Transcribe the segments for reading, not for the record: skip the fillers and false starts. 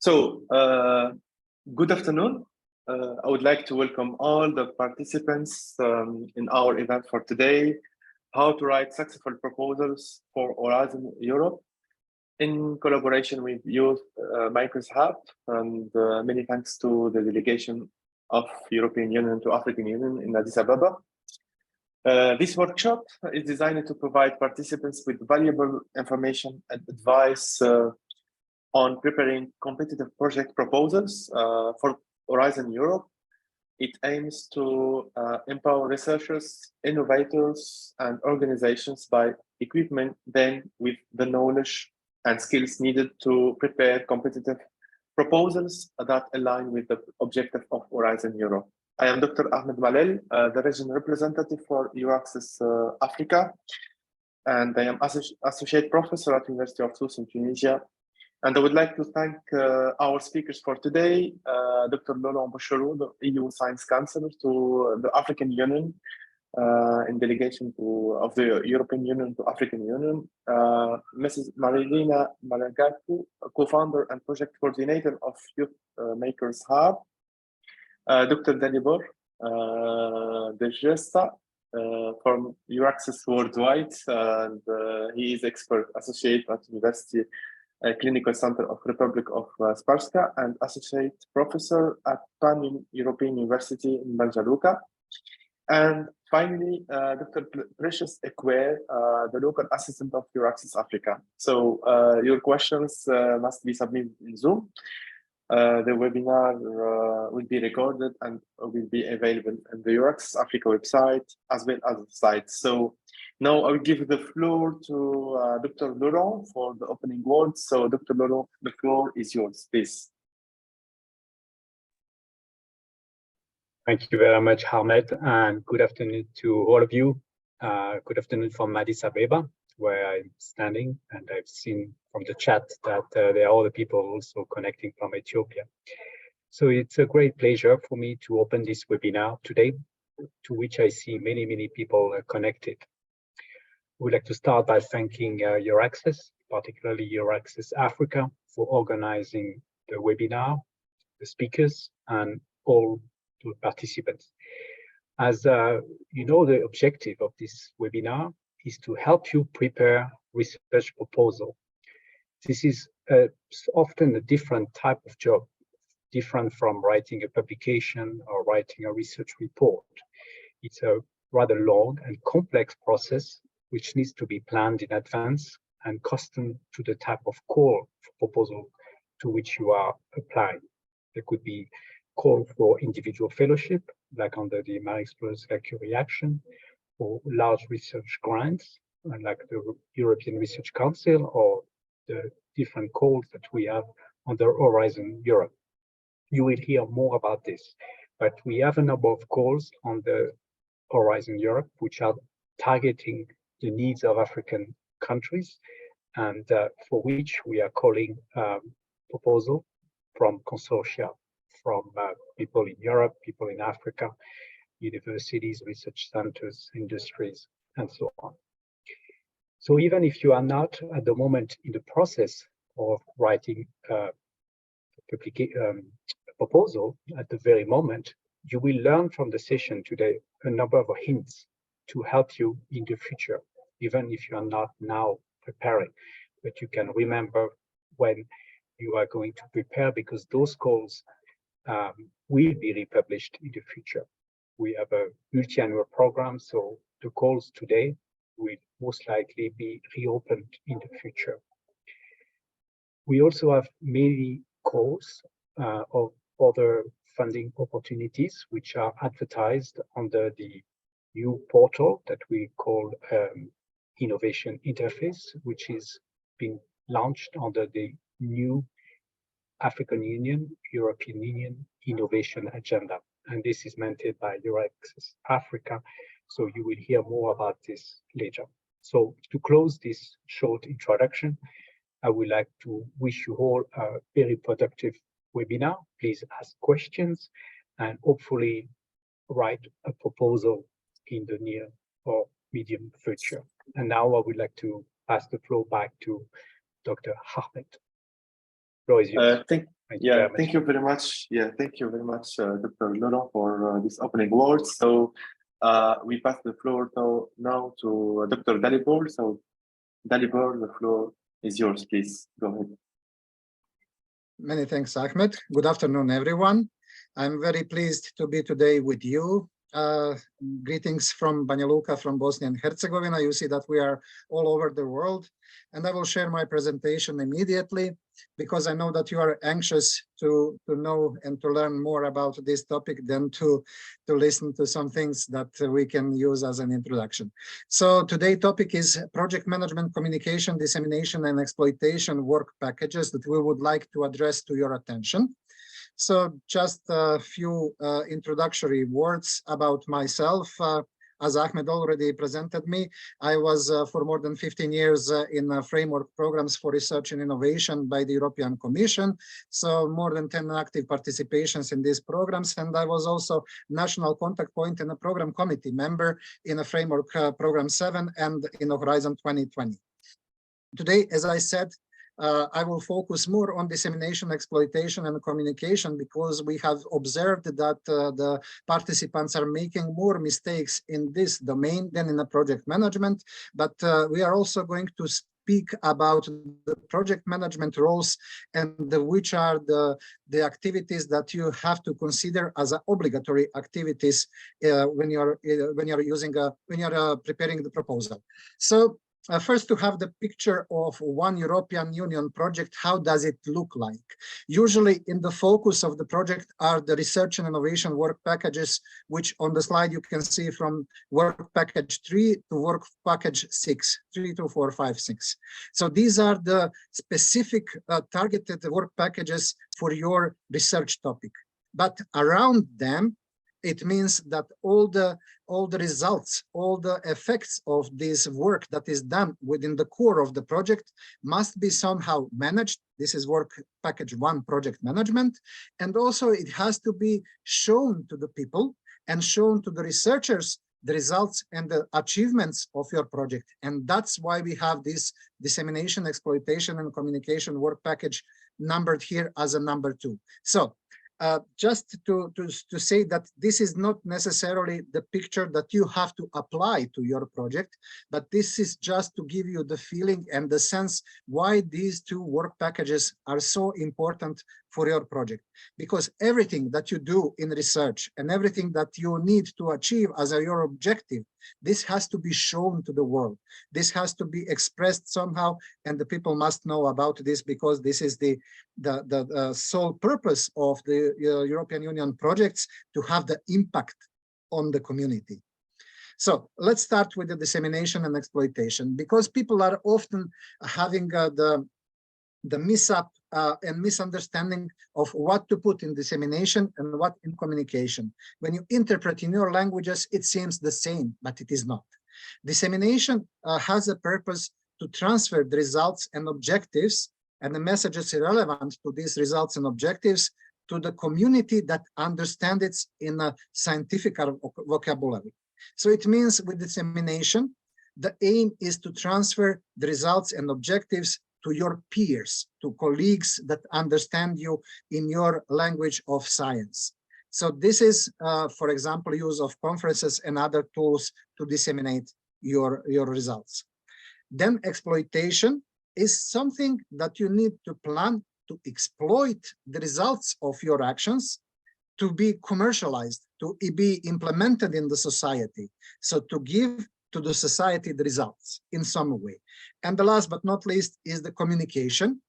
Good afternoon. I would like to welcome all the participants in our event for today, how to write successful proposals for Horizon Europe in collaboration with Youthmakers Hub, and many thanks to the delegation of European Union to African Union in Addis Ababa. This workshop is designed to provide participants with valuable information and advice on preparing competitive project proposals for Horizon Europe. It aims to empower researchers, innovators, and organizations by equipping them with the knowledge and skills needed to prepare competitive proposals that align with the objective of Horizon Europe. I am Dr. Ahmed Malel, the regional representative for EURAXESS Africa, and I am associate professor at University of Sousse in Tunisia. And I would like to thank our speakers for today, Dr. Laurent Bouchereau, the EU Science Counselor to the African Union, in delegation of the European Union to African Union, Mrs. Marilina Malagatu, co-founder and project coordinator of Youthmakers Hub, Dr. Dalibor De Gesta from EURAXESS Worldwide, and he is expert associate at University Clinical Center of Republic of Sparska and associate professor at Pan-European University in Banja Luka. And finally, Dr. Precious Ekwe, the local assistant of EURAXESS Africa. So your questions must be submitted in Zoom. The webinar will be recorded and will be available on the EURAXESS Africa website as well as the site. So now I will give the floor to Dr. Laurent for the opening words. So Dr. Laurent, the floor is yours, please. Thank you very much, Ahmed, and good afternoon to all of you. Good afternoon from Addis Ababa, where I'm standing, and I've seen from the chat that there are other people also connecting from Ethiopia. So it's a great pleasure for me to open this webinar today, to which I see many people connected. We'd like to start by thanking EURAXESS, particularly EURAXESS Africa, for organizing the webinar, the speakers, and all the participants. As you know, the objective of this webinar is to help you prepare research proposal. This is often a different type of job, different from writing a publication or writing a research report. It's a rather long and complex process which needs to be planned in advance and custom to the type of call for proposal to which you are applying. There could be call for individual fellowship, like under the Marie-Explorers Curie Action, or large research grants, like the European Research Council, or the different calls that we have under Horizon Europe. You will hear more about this, but we have a number of calls on the Horizon Europe, which are targeting the needs of African countries, and for which we are calling proposal from consortia, from people in Europe, people in Africa, universities, research centers, industries, and so on. So even if you are not at the moment in the process of writing a proposal at the very moment, you will learn from the session today a number of hints to help you in the future, even if you are not now preparing, but you can remember when you are going to prepare, because those calls will be republished in the future. We have a multi-annual program, so the calls today will most likely be reopened in the future. We also have many calls of other funding opportunities which are advertised under the new portal that we call Innovation Interface, which is being launched under the new African Union, European Union Innovation Agenda. And this is mentored by EURAXESS Africa. So you will hear more about this later. So to close this short introduction, I would like to wish you all a very productive webinar. Please ask questions and hopefully write a proposal in the near or medium future. And now I would like to pass the floor back to Dr. Ahmed. floor is yours. Thank you very much. Thank you very much. Thank you very much, Dr. Laurent, for this opening words. So we pass the floor now to Dr. Dalibor. So Dalibor, the floor is yours, please. Go ahead. Many thanks, Ahmed. Good afternoon, everyone. I'm very pleased to be today with you. Greetings from Banja Luka, from Bosnia and Herzegovina. You see that we are all over the world, and I will share my presentation immediately because I know that you are anxious to know and to learn more about this topic than to listen to some things that we can use as an introduction. So today's topic is project management, communication, dissemination, and exploitation work packages that we would like to address to your attention. So just a few introductory words about myself. As Ahmed already presented me, I was for more than 15 years in framework programs for research and innovation by the European Commission. So more than 10 active participations in these programs. And I was also national contact point and a program committee member in a framework program 7 and in Horizon 2020. Today, as I said, I will focus more on dissemination, exploitation, and communication because we have observed that the participants are making more mistakes in this domain than in the project management. But we are also going to speak about the project management roles and which are the activities that you have to consider as obligatory activities when you're preparing the proposal. So. First, to have the picture of one European Union project, how does it look like? Usually in the focus of the project are the research and innovation work packages, which on the slide you can see from work package 3 to work package 6, 3 to 4, 5, 6. So these are the specific targeted work packages for your research topic. But around them, it means that all the results, all the effects of this work that is done within the core of the project must be somehow managed. This is work package 1, project management. And also it has to be shown to the people and shown to the researchers the results and the achievements of your project. And that's why we have this dissemination, exploitation, and communication work package numbered here as a number 2. So just to say that this is not necessarily the picture that you have to apply to your project, but this is just to give you the feeling and the sense why these 2 work packages are so important for your project. Because everything that you do in research and everything that you need to achieve as your objective, this has to be shown to the world. This has to be expressed somehow, and the people must know about this because this is the sole purpose of the European Union projects, to have the impact on the community. So let's start with the dissemination and exploitation, because people are often having the mix-up and misunderstanding of what to put in dissemination and what in communication. When you interpret in your languages, it seems the same, but it is not. Dissemination has a purpose to transfer the results and objectives and the messages relevant to these results and objectives to the community that understands it in a scientific vocabulary. So it means with dissemination, the aim is to transfer the results and objectives to your peers, to colleagues that understand you in your language of science. So this is, for example, use of conferences and other tools to disseminate your results. Then exploitation is something that you need to plan to exploit the results of your actions to be commercialized, to be implemented in the society. So to give to the society the results in some way. And the last but not least is the communication,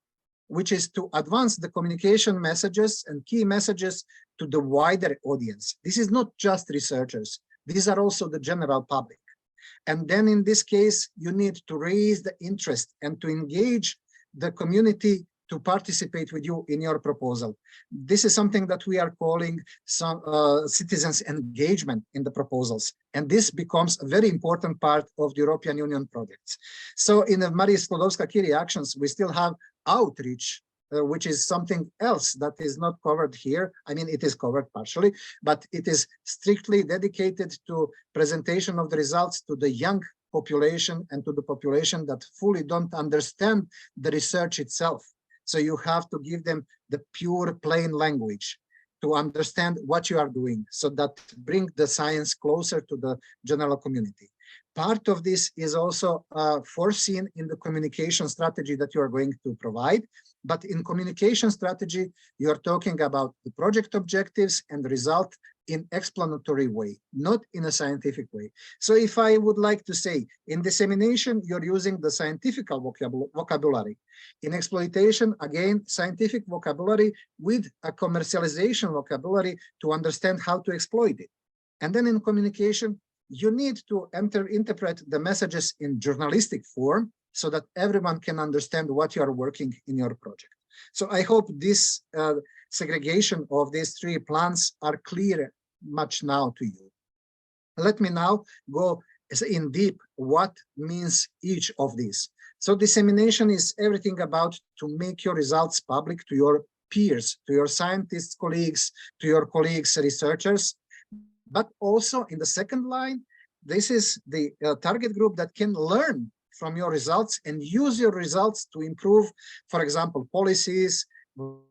which is to advance the communication messages and key messages to the wider audience. This is not just researchers. These are also the general public. And then in this case, you need to raise the interest and to engage the community to participate with you in your proposal. This is something that we are calling some citizens engagement in the proposals. And this becomes a very important part of the European Union projects. So in the Marie Sklodowska-Curie actions, we still have outreach, which is something else that is not covered here. I mean, it is covered partially, but it is strictly dedicated to presentation of the results to the young population and to the population that fully don't understand the research itself. So you have to give them the pure plain language to understand what you are doing, so that bring the science closer to the general community. Part of this is also foreseen in the communication strategy that you are going to provide. But in communication strategy, you are talking about the project objectives and the result in explanatory way, not in a scientific way. So if I would like to say, in dissemination, you're using the scientific vocabulary. In exploitation, again, scientific vocabulary with a commercialization vocabulary to understand how to exploit it. And then in communication, you need to interpret the messages in journalistic form so that everyone can understand what you are working in your project. So I hope this segregation of these three plans are clear much now to you. Let me now go in deep what means each of these. So dissemination is everything about to make your results public to your peers, to your scientists, colleagues, to your colleagues, researchers. But also in the second line, this is the target group that can learn from your results and use your results to improve, for example, policies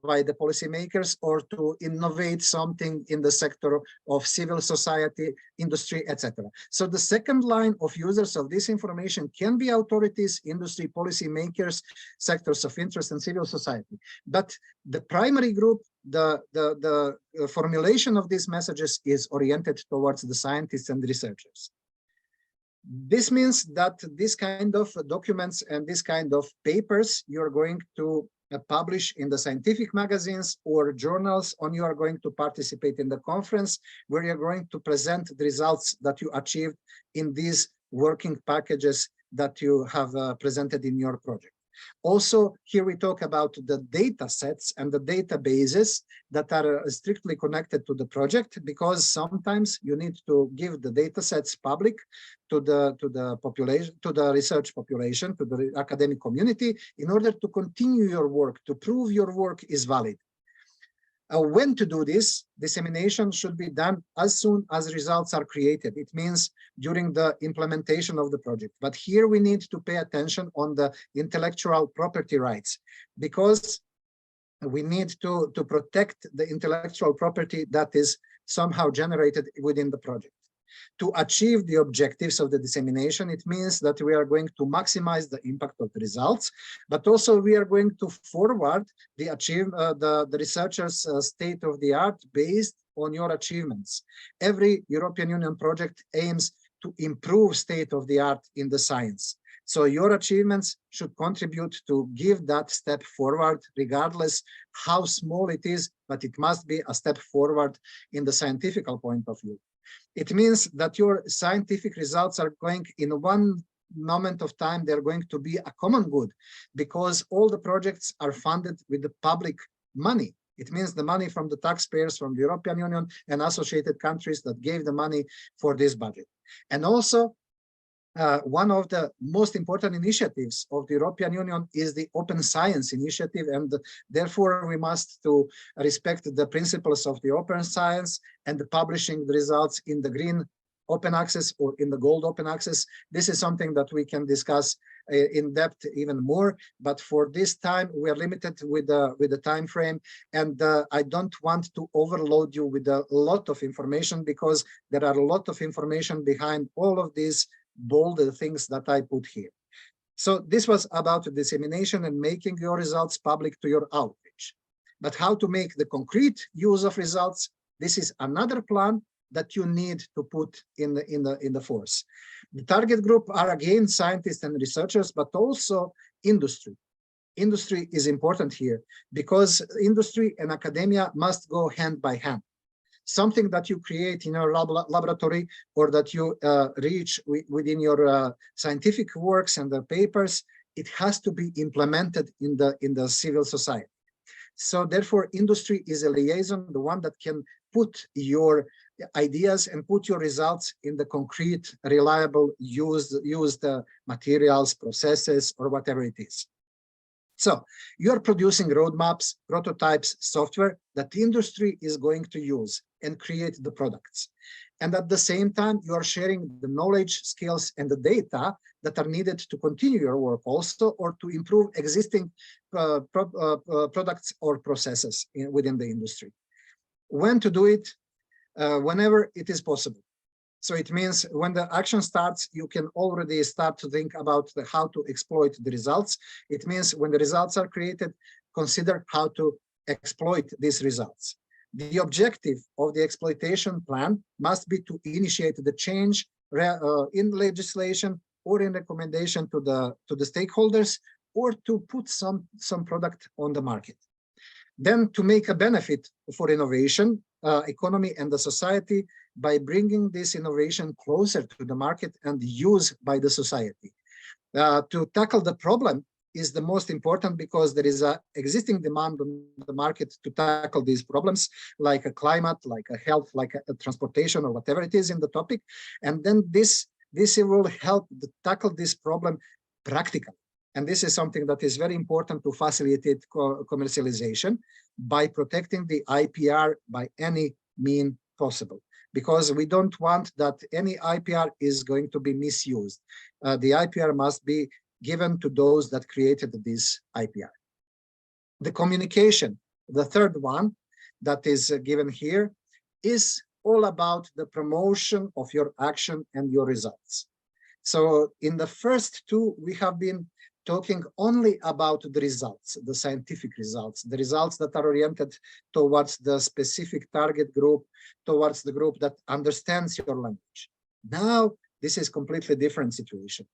by the policymakers, or to innovate something in the sector of civil society, industry, etc. So the second line of users of this information can be authorities, industry, policymakers, sectors of interest, and civil society. But the primary group, the formulation of these messages is oriented towards the scientists and researchers. This means that this kind of documents and this kind of papers you're going to publish in the scientific magazines or journals, or you are going to participate in the conference where you're going to present the results that you achieved in these working packages that you have presented in your project. Also, here we talk about the data sets and the databases that are strictly connected to the project, because sometimes you need to give the data sets public to the population, to the research population, to the academic community, in order to continue your work, to prove your work is valid. When to do this, dissemination should be done as soon as results are created. It means during the implementation of the project. But here we need to pay attention on the intellectual property rights, because we need to protect the intellectual property that is somehow generated within the project. To achieve the objectives of the dissemination, it means that we are going to maximize the impact of the results, but also we are going to forward the researchers' state of the art based on your achievements. Every European Union project aims to improve state of the art in the science. So your achievements should contribute to give that step forward, regardless how small it is, but it must be a step forward in the scientific point of view. It means that your scientific results are going, in one moment of time, they're going to be a common good, because all the projects are funded with the public money. It means the money from the taxpayers, from the European Union and associated countries that gave the money for this budget. And also, one of the most important initiatives of the European Union is the Open Science Initiative, and therefore we must to respect the principles of the open science and the publishing the results in the green open access or in the gold open access. This is something that we can discuss in depth even more, but for this time we are limited with the time frame, and I don't want to overload you with a lot of information, because there are a lot of information behind all of these bold things that I put here. So this was about dissemination and making your results public to your outreach. But how to make the concrete use of results, this is another plan that you need to put in the force. The target group are again scientists and researchers, but also industry. Industry is important here, because industry and academia must go hand by hand. Something that you create in your laboratory, or that you reach within your scientific works and the papers, it has to be implemented in the civil society. So therefore, industry is a liaison, the one that can put your ideas and put your results in the concrete, reliable, used materials, processes, or whatever it is. So you're producing roadmaps, prototypes, software that the industry is going to use and create the products. And at the same time, you are sharing the knowledge, skills, and the data that are needed to continue your work also, or to improve existing products or processes within the industry. When to do it? Whenever it is possible. So it means when the action starts, you can already start to think about how to exploit the results. It means when the results are created, consider how to exploit these results. The objective of the exploitation plan must be to initiate the change in legislation or in recommendation to the stakeholders, or to put some product on the market. Then to make a benefit for innovation, economy and the society by bringing this innovation closer to the market and used by the society. To tackle the problem is the most important, because there is an existing demand on the market to tackle these problems, like a climate, like a health, like a transportation, or whatever it is in the topic. And then this will help to tackle this problem practically. And this is something that is very important to facilitate commercialization by protecting the IPR by any mean possible, because we don't want that any IPR is going to be misused. The IPR must be given to those that created this IPR. The communication, the third one that is given here, is all about the promotion of your action and your results. So in the first two, we have been talking only about the results, the scientific results, the results that are oriented towards the specific target group, towards the group that understands your language. Now, this is completely different situation.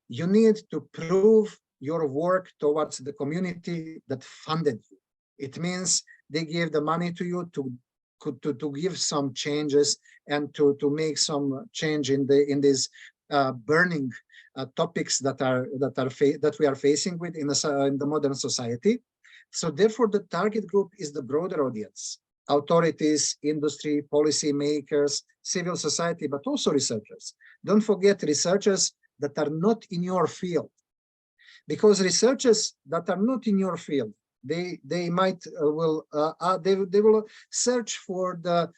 You need to prove your work towards the community that funded you. It means they give the money to you to give some changes and to make some change in these burning topics that we are facing with in the modern society. So therefore, the target group is the broader audience: authorities, industry, policy makers, civil society, but also researchers. Don't forget researchers that are not in your field, because researchers that are not in your field, they will search for the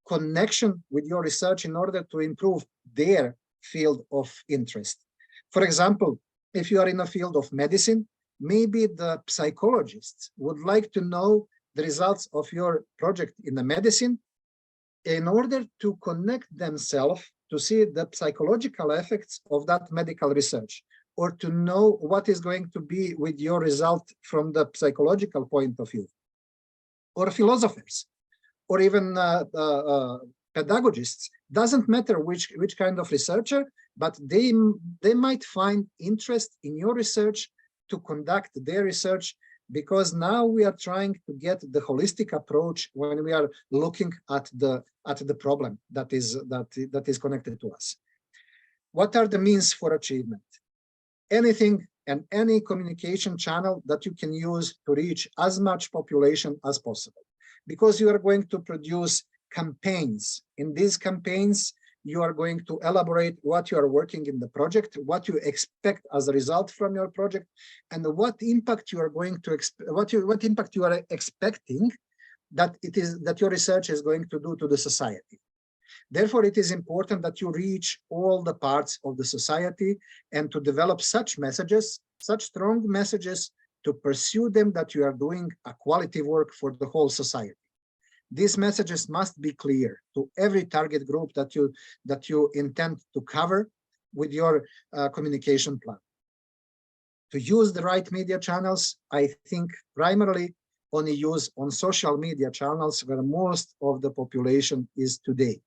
connection with your research in order to improve their field of interest. For example, if you are in a field of medicine, maybe the psychologists would like to know the results of your project in the medicine in order to connect themselves to see the psychological effects of that medical research, or to know what is going to be with your result from the psychological point of view. Or philosophers, or even pedagogists, doesn't matter which kind of researcher, but they might find interest in your research to conduct their research, because now we are trying to get the holistic approach when we are looking at the problem that is connected to us. What are the means for achievement? Anything and any communication channel that you can use to reach as much population as possible, because you are going to produce campaigns. In these campaigns, you are going to elaborate what you are working in the project, what you expect as a result from your project, and what impact you are going to what impact you are expecting that your research is going to do to the society. Therefore, it is important that you reach all the parts of the society and to develop such messages, such strong messages, to pursue them that you are doing a quality work for the whole society. These messages must be clear to every target group that you intend to cover with your communication plan. To use the right media channels, I think primarily only use on social media channels where most of the population is today.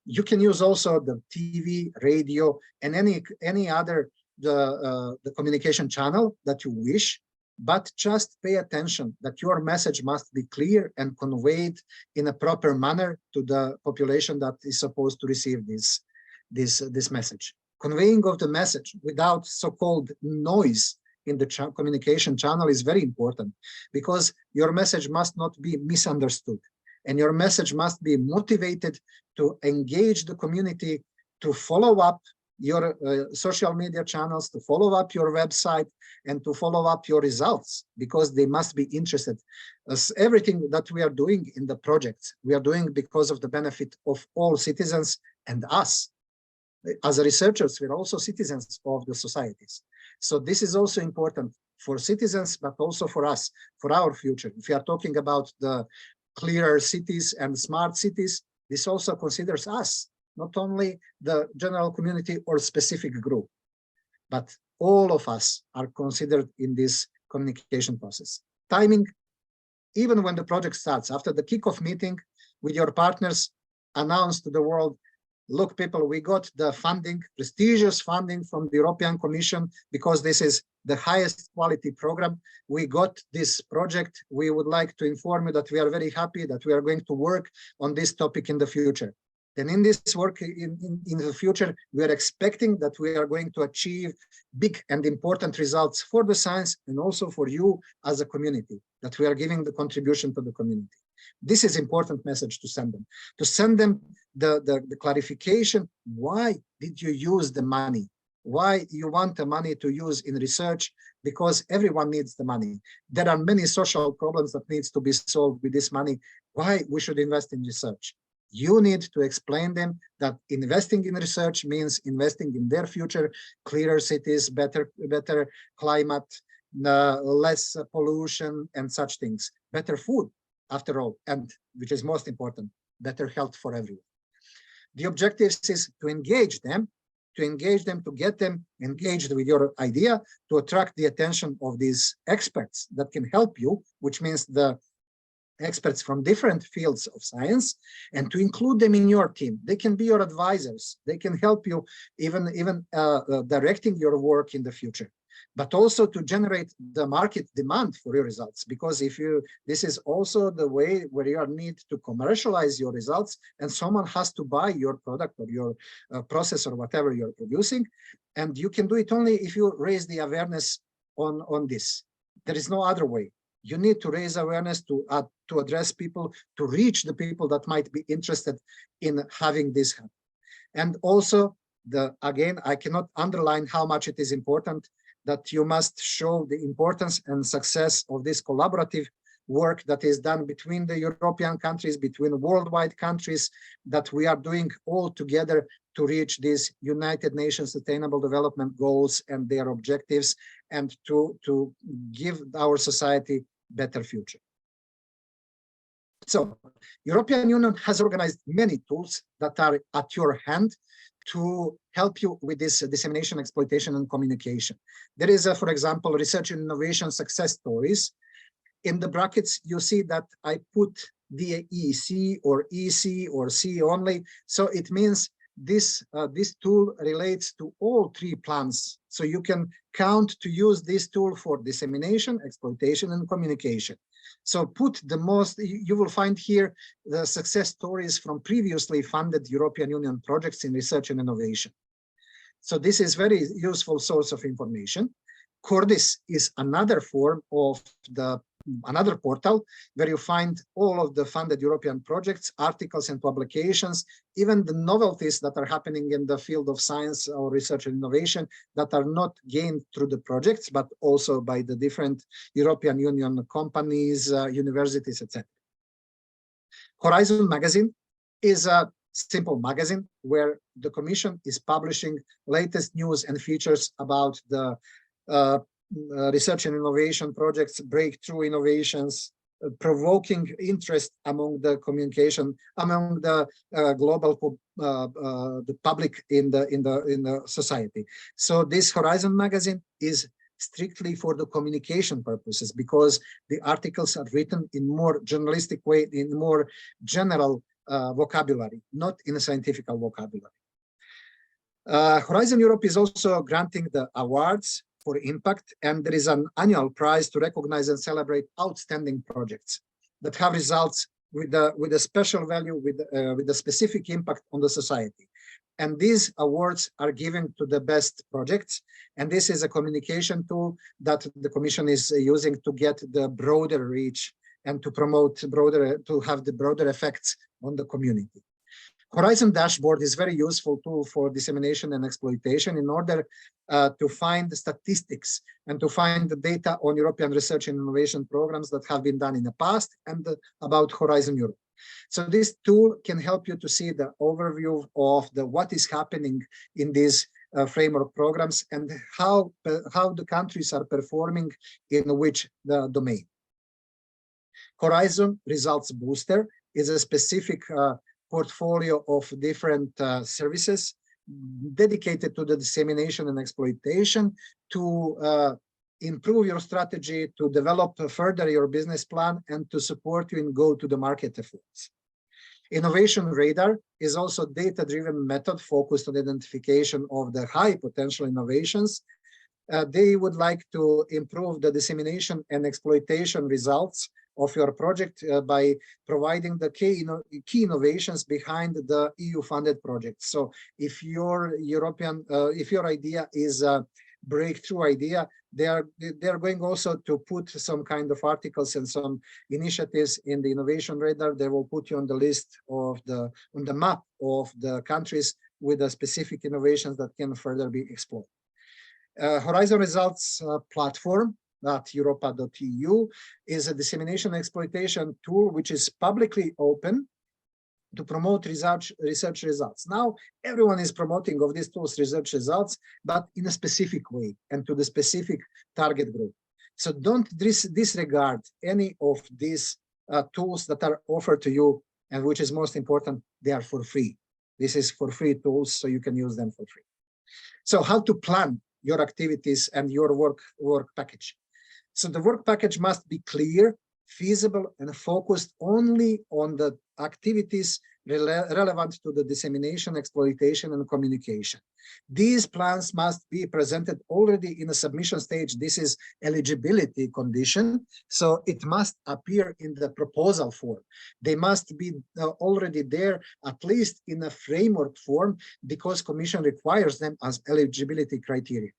You can use also the TV, radio, and any other the communication channel that you wish, but just pay attention that your message must be clear and conveyed in a proper manner to the population that is supposed to receive this message. Conveying of the message without so-called noise in the communication channel is very important, because your message must not be misunderstood, and your message must be motivated to engage the community, to follow up your social media channels, to follow up your website, and to follow up your results, because they must be interested. As everything that we are doing in the project, we are doing because of the benefit of all citizens and us. As researchers, we're also citizens of the societies. So this is also important for citizens, but also for us, for our future. If we are talking about the clearer cities and smart cities, this also considers us, not only the general community or specific group, but all of us are considered in this communication process. Timing, even when the project starts, after the kickoff meeting with your partners, announce to the world, look, people, we got the funding, prestigious funding from the European Commission, because this is the highest quality program. We got this project. We would like to inform you that we are very happy that we are going to work on this topic in the future. Then in this work in the future, we are expecting that we are going to achieve big and important results for the science and also for you as a community, that we are giving the contribution to the community. This is important message to send them, the clarification, why did you use the money? Why you want the money to use in research? Because everyone needs the money. There are many social problems that needs to be solved with this money. Why we should invest in research? You need to explain them that investing in research means investing in their future, clearer cities, better climate, less pollution and such things, better food, after all, and which is most important, better health for everyone. The objective is to engage them, to get them engaged with your idea, to attract the attention of these experts that can help you, which means the experts from different fields of science, and to include them in your team. They can be your advisors. They can help you even directing your work in the future, but also to generate the market demand for your results. Because this is also the way where you need to commercialize your results, and someone has to buy your product or your process or whatever you're producing. And you can do it only if you raise the awareness on this. There is no other way. You need to raise awareness to address people, to reach the people that might be interested in having this happen. And also, again, I cannot underline how much it is important that you must show the importance and success of this collaborative work that is done between the European countries, between worldwide countries, that we are doing all together to reach these United Nations Sustainable Development Goals and their objectives, and to give our society better future. So, European Union has organized many tools that are at your hand to help you with this dissemination, exploitation, and communication. There is, for example, research and innovation success stories. In the brackets, you see that I put DEC or EC or C only. So it means this tool relates to all three plans. So you can count to use this tool for dissemination, exploitation, and communication. So put the most, you will find here the success stories from previously funded European Union projects in research and innovation. So this is very useful source of information. Cordis is another form of another portal where you find all of the funded European projects, articles and publications, even the novelties that are happening in the field of science or research and innovation that are not gained through the projects, but also by the different European Union companies, universities, etc. Horizon magazine is a simple magazine where the Commission is publishing latest news and features about the research and innovation projects, breakthrough innovations, provoking interest among the communication, among the global the public in the society. So this Horizon magazine is strictly for the communication purposes, because the articles are written in more journalistic way, in more general vocabulary, not in a scientific vocabulary. Horizon Europe is also granting the awards for impact, and there is an annual prize to recognize and celebrate outstanding projects that have results with a special value, with a specific impact on the society. And these awards are given to the best projects. And this is a communication tool that the Commission is using to get the broader reach and to promote to have the broader effects on the community. Horizon Dashboard is a very useful tool for dissemination and exploitation in order to find the statistics and to find the data on European research and innovation programs that have been done in the past and about Horizon Europe. So this tool can help you to see the overview of what is happening in these framework programs and how the countries are performing in which domain. Horizon Results Booster is a specific portfolio of different services dedicated to the dissemination and exploitation to improve your strategy, to develop further your business plan, and to support you in go-to-the-market efforts. Innovation Radar is also a data-driven method focused on identification of the high potential innovations. They would like to improve the dissemination and exploitation results of your project by providing the key innovations behind the EU-funded project. So if your if your idea is a breakthrough idea, they are going also to put some kind of articles and some initiatives in the Innovation Radar. They will put you on the list of on the map of the countries with the specific innovations that can further be explored. Horizon Results platform at europa.eu is a dissemination exploitation tool which is publicly open to promote research results. Now, everyone is promoting of these tools research results, but in a specific way and to the specific target group. So don't disregard any of these tools that are offered to you, and which is most important, they are for free. This is for free tools, so you can use them for free. So how to plan your activities and your work package? So the work package must be clear, feasible, and focused only on the activities relevant to the dissemination, exploitation, and communication. These plans must be presented already in a submission stage. This is eligibility condition, so it must appear in the proposal form. They must be already there, at least in a framework form, because Commission requires them as eligibility criteria.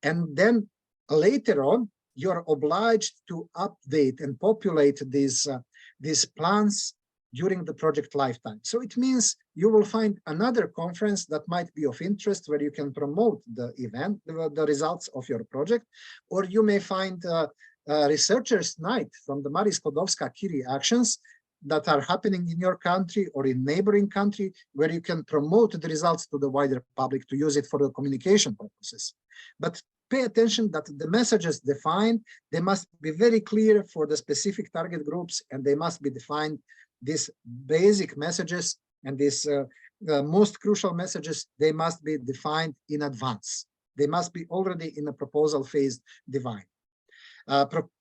And then later on, you're obliged to update and populate these plans during the project lifetime. So it means you will find another conference that might be of interest where you can promote the event, the results of your project, or you may find a researchers' night from the Marie Sklodowska-Curie actions that are happening in your country or in neighboring country, where you can promote the results to the wider public to use it for the communication purposes. But pay attention that the messages defined, they must be very clear for the specific target groups, and they must be defined, these basic messages and these most crucial messages, they must be defined in advance. They must be already in the proposal phase defined.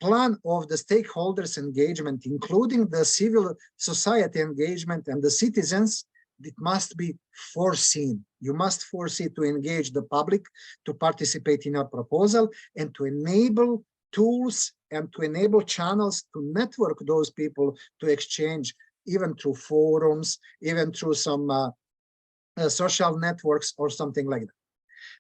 Plan of the stakeholders engagement, including the civil society engagement and the citizens, it must be foreseen. You must foresee to engage the public to participate in your proposal and to enable tools and to enable channels to network those people to exchange, even through forums, even through some social networks or something like that.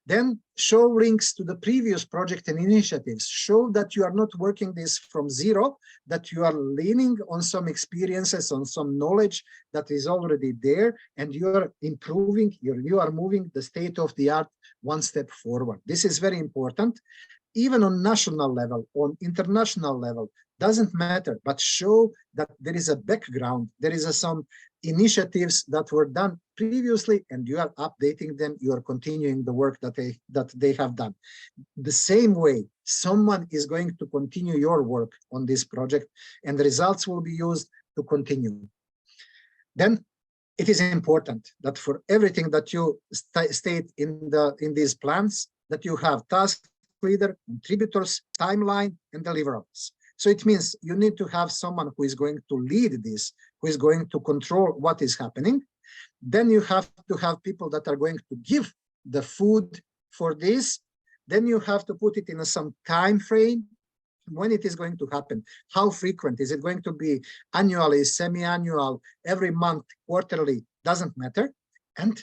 Then show links to the previous project and initiatives. Show that you are not working this from zero, that you are leaning on some experiences, on some knowledge that is already there, and you are improving, you are moving the state of the art one step forward. This is very important. Even on national level, on international level, doesn't matter, but show that there is a background, there is some initiatives that were done previously, and you are updating them, you are continuing the work that they have done. The same way, someone is going to continue your work on this project, and the results will be used to continue. Then it is important that for everything that you state in these plans, that you have task leader, contributors, timeline, and deliverables. So it means you need to have someone who is going to lead this, who is going to control what is happening. Then you have to have people that are going to give the food for this. Then you have to put it in some time frame, when it is going to happen, how frequent, is it going to be annually, semi-annual, every month, quarterly, doesn't matter. And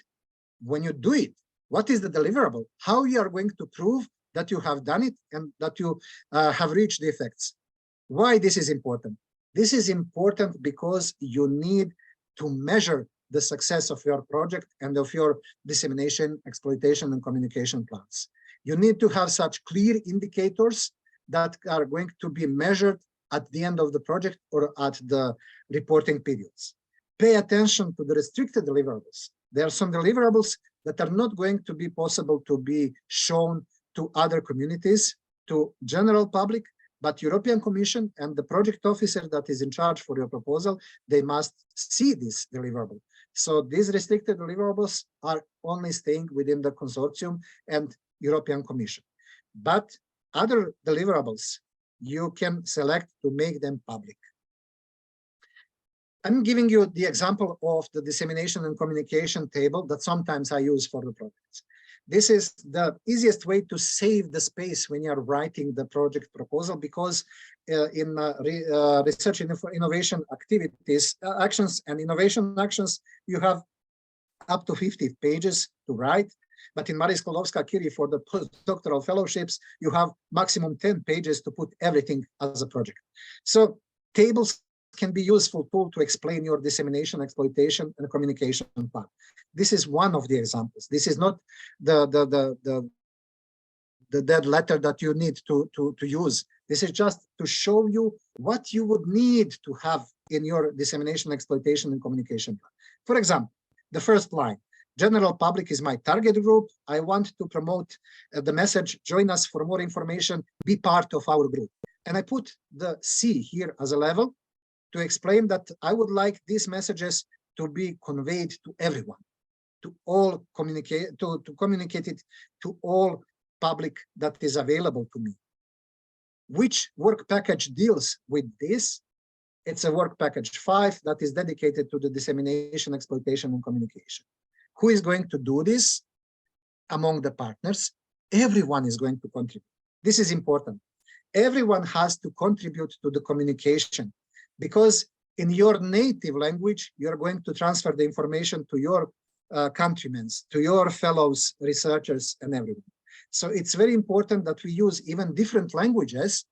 when you do it, what is the deliverable? How you are going to prove that you have done it and that you have reached the effects. Why this is important? This is important because you need to measure the success of your project and of your dissemination, exploitation, and communication plans. You need to have such clear indicators that are going to be measured at the end of the project or at the reporting periods. Pay attention to the restricted deliverables. There are some deliverables that are not going to be possible to be shown to other communities, to general public, but European Commission and the project officer that is in charge for your proposal, they must see this deliverable. So these restricted deliverables are only staying within the consortium and European Commission. But other deliverables, you can select to make them public. I'm giving you the example of the dissemination and communication table that sometimes I use for the projects. This is the easiest way to save the space when you're writing the project proposal, because in research and innovation activities, actions and innovation actions, you have up to 50 pages to write. But in Marie Skłodowska-Curie for the postdoctoral fellowships, you have maximum 10 pages to put everything as a project. So tables can be useful tool to explain your dissemination, exploitation, and communication part. This is one of the examples. This is not the dead letter that you need to use. This is just to show you what you would need to have in your dissemination, exploitation, and communication plan. For example, the first line, general public is my target group. I want to promote the message, join us for more information, be part of our group. And I put the C here as a level to explain that I would like these messages to be conveyed to everyone, to all communicate, to communicate it to all public that is available to me. Which work package deals with this? It's a work package 5 that is dedicated to the dissemination, exploitation, and communication. Who is going to do this among the partners? Everyone is going to contribute. This is important. Everyone has to contribute to the communication, because in your native language, you're going to transfer the information to your countrymen, to your fellows, researchers, and everyone. So it's very important that we use even different languages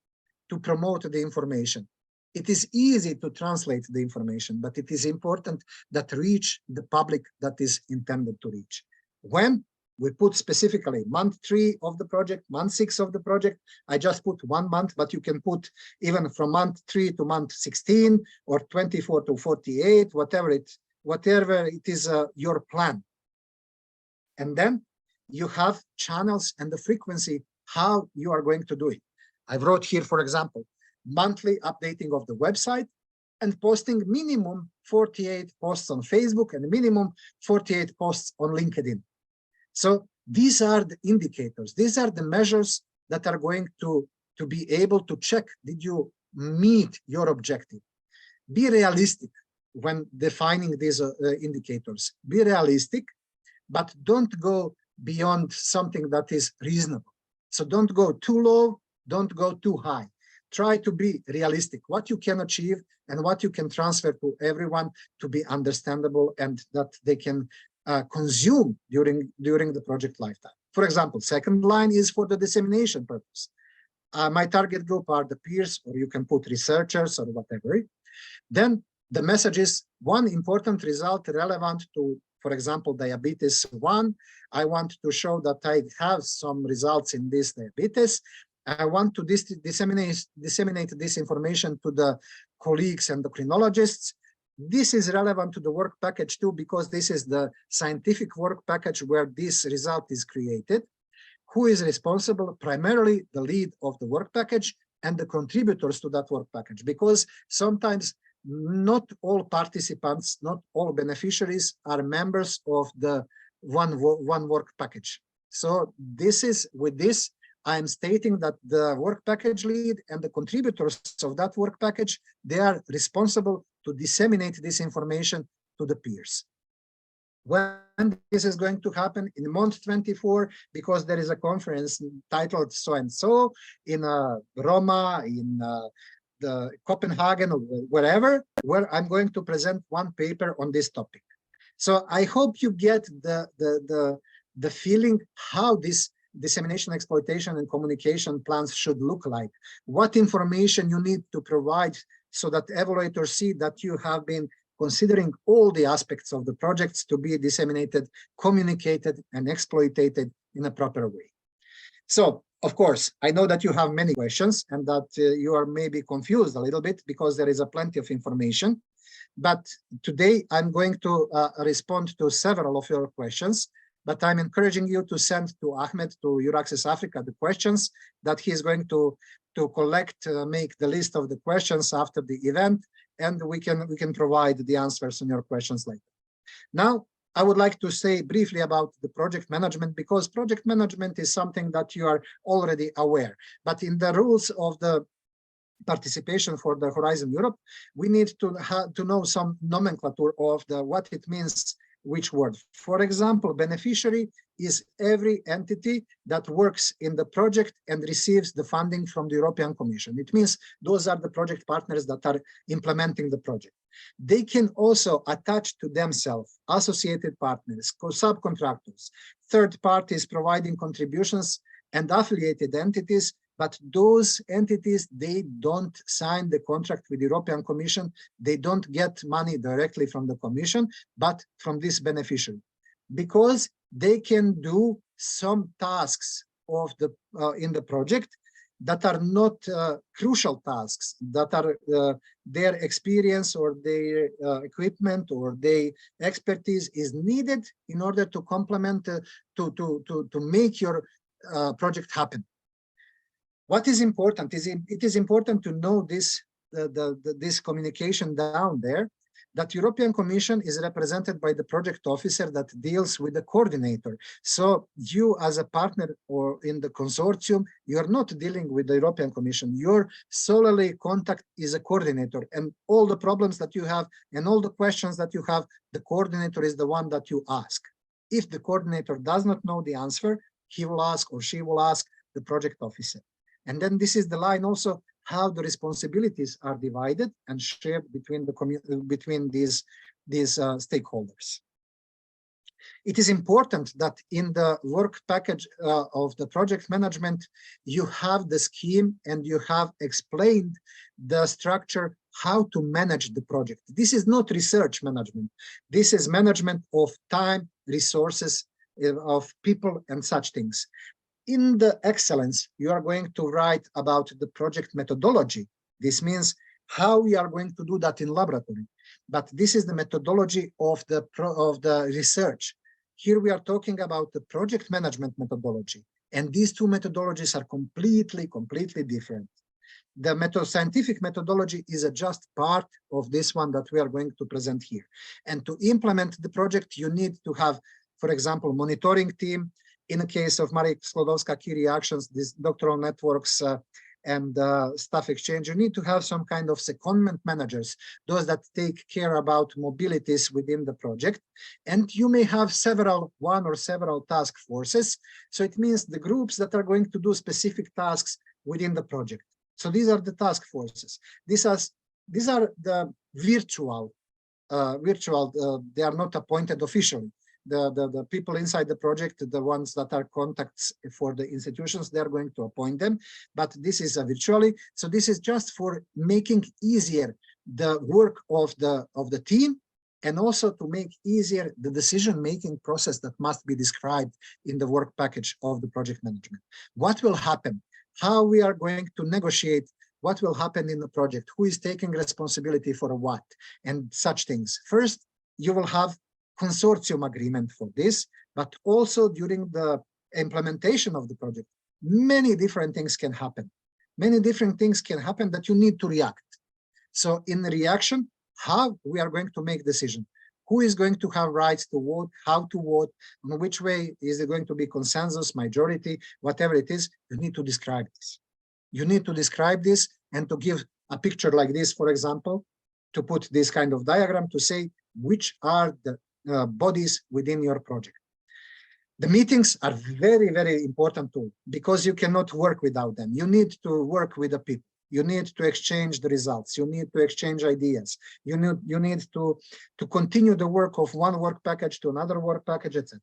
to promote the information. It is easy to translate the information, but it is important that reach the public that is intended to reach. When we put specifically month 3 of the project, month 6 of the project, I just put 1 month, but you can put even from month 3 to month 16 or 24 to 48, whatever it is your plan. And then you have channels and the frequency, how you are going to do it. I wrote here, for example, monthly updating of the website and posting minimum 48 posts on Facebook and minimum 48 posts on LinkedIn. So these are the indicators. These are the measures that are going to be able to check, did you meet your objective? Be realistic when defining these indicators. Be realistic, but don't go beyond something that is reasonable. So don't go too low, don't go too high. Try to be realistic, what you can achieve and what you can transfer to everyone to be understandable and that they can consume during the project lifetime. For example, second line is for the dissemination purpose. My target group are the peers, or you can put researchers or whatever. Then the message is one important result relevant to, for example, diabetes 1. I want to show that I have some results in this diabetes. I want to disseminate this information to the colleagues and endocrinologists. This is relevant to the work package too, because this is the scientific work package where this result is created. Who is responsible? Primarily the lead of the work package and the contributors to that work package, because sometimes not all participants, not all beneficiaries are members of the one work package. So this is, with this, I'm stating that the work package lead and the contributors of that work package, they are responsible to disseminate this information to the peers. When this is going to happen? In month 24, because there is a conference titled so-and-so in Roma, in the Copenhagen, or wherever, where I'm going to present one paper on this topic. So I hope you get the feeling how this dissemination, exploitation, and communication plans should look like, what information you need to provide so that evaluators see that you have been considering all the aspects of the projects to be disseminated, communicated, and exploited in a proper way. So, of course, I know that you have many questions and that you are maybe confused a little bit because there is plenty of information. But today I'm going to respond to several of your questions. but I'm encouraging you to send to Ahmed, to EURAXESS Africa, the questions that he's going to collect, make the list of the questions after the event, and we can provide the answers on your questions later. Now, I would like to say briefly about the project management, because project management is something that you are already aware. But in the rules of the participation for the Horizon Europe, we need to know some nomenclature of what it means, which word. For example, beneficiary is every entity that works in the project and receives the funding from the European Commission. It means those are the project partners that are implementing the project. They can also attach to themselves associated partners, subcontractors, third parties providing contributions, and affiliated entities. But those entities, they don't sign the contract with the European Commission. They don't get money directly from the Commission, but from this beneficiary, because they can do some tasks of in the project that are not crucial tasks, that are their experience or their equipment or their expertise is needed in order to complement, to make your project happen. What is important is it is important to know this this communication down there, that European Commission is represented by the project officer that deals with the coordinator. So you as a partner or in the consortium, you are not dealing with the European Commission. Your solely contact is a coordinator, and all the problems that you have and all the questions that you have, the coordinator is the one that you ask. If the coordinator does not know the answer, he will ask or she will ask the project officer. And then this is the line also how the responsibilities are divided and shared between these stakeholders. It is important that in the work package of the project management, you have the scheme and you have explained the structure, how to manage the project. This is not research management. This is management of time, resources, of people and such things. In the excellence, you are going to write about the project methodology. This means how we are going to do that in laboratory. But this is the methodology of the research. Here we are talking about the project management methodology. And these two methodologies are completely different. The scientific methodology is just part of this one that we are going to present here. And to implement the project, you need to have, for example, monitoring team. In the case of Marie Sklodowska key reactions, these doctoral networks and staff exchange, you need to have some kind of secondment managers, those that take care about mobilities within the project. And you may have one or several task forces. So it means the groups that are going to do specific tasks within the project. So these are the task forces. These are the virtual, they are not appointed officially. The people inside the project, the ones that are contacts for the institutions, they are going to appoint them, but this is virtually. So this is just for making easier the work of the team, and also to make easier the decision-making process that must be described in the work package of the project management. What will happen? How we are going to negotiate what will happen in the project? Who is taking responsibility for what? And such things. First, you will have consortium agreement for this, but also during the implementation of the project, many different things can happen. Many different things can happen that you need to react. So in the reaction, how we are going to make decision, who is going to have rights to vote, how to vote, in which way is it going to be consensus, majority, whatever it is, you need to describe this. You need to describe this and to give a picture like this, for example, to put this kind of diagram to say which are the bodies within your project. The meetings are very important tool, because you cannot work without them. You need to work with the people. You need to exchange the results. You need to exchange ideas. You need to continue the work of one work package to another work package, etc.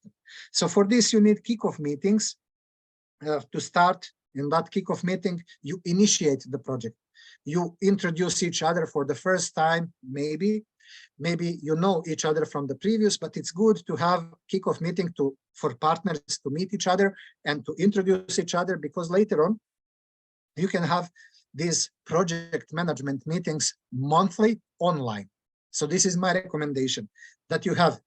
So for this, you need kickoff meetings to start. In that kickoff meeting, you initiate the project. You introduce each other for the first time, maybe you know each other from the previous, but it's good to have kickoff meeting for partners to meet each other and to introduce each other, because later on you can have these project management meetings monthly online. So this is my recommendation, that you have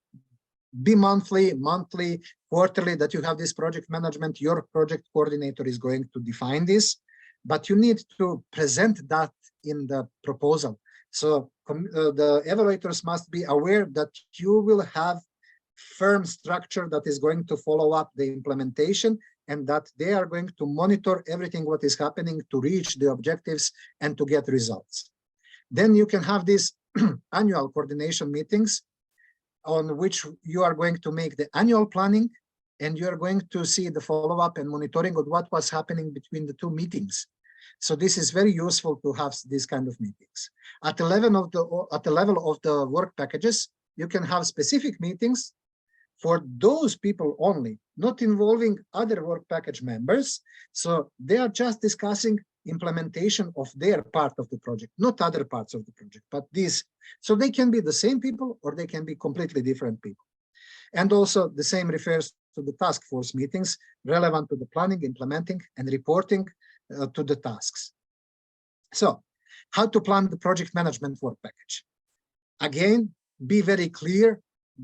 bi-monthly, monthly, quarterly that you have this project management, your project coordinator is going to define this, but you need to present that in the proposal. So the evaluators must be aware that you will have firm structure that is going to follow up the implementation, and that they are going to monitor everything what is happening to reach the objectives and to get results. Then you can have these annual coordination meetings on which you are going to make the annual planning, and you are going to see the follow-up and monitoring of what was happening between the two meetings. So this is very useful to have these kind of meetings. At the level of the work packages, you can have specific meetings for those people only, not involving other work package members. So they are just discussing implementation of their part of the project, not other parts of the project, but these. So they can be the same people or they can be completely different people. And also the same refers to the task force meetings relevant to the planning, implementing, and reporting to the tasks. So how to plan the project management work package? Again, be very clear,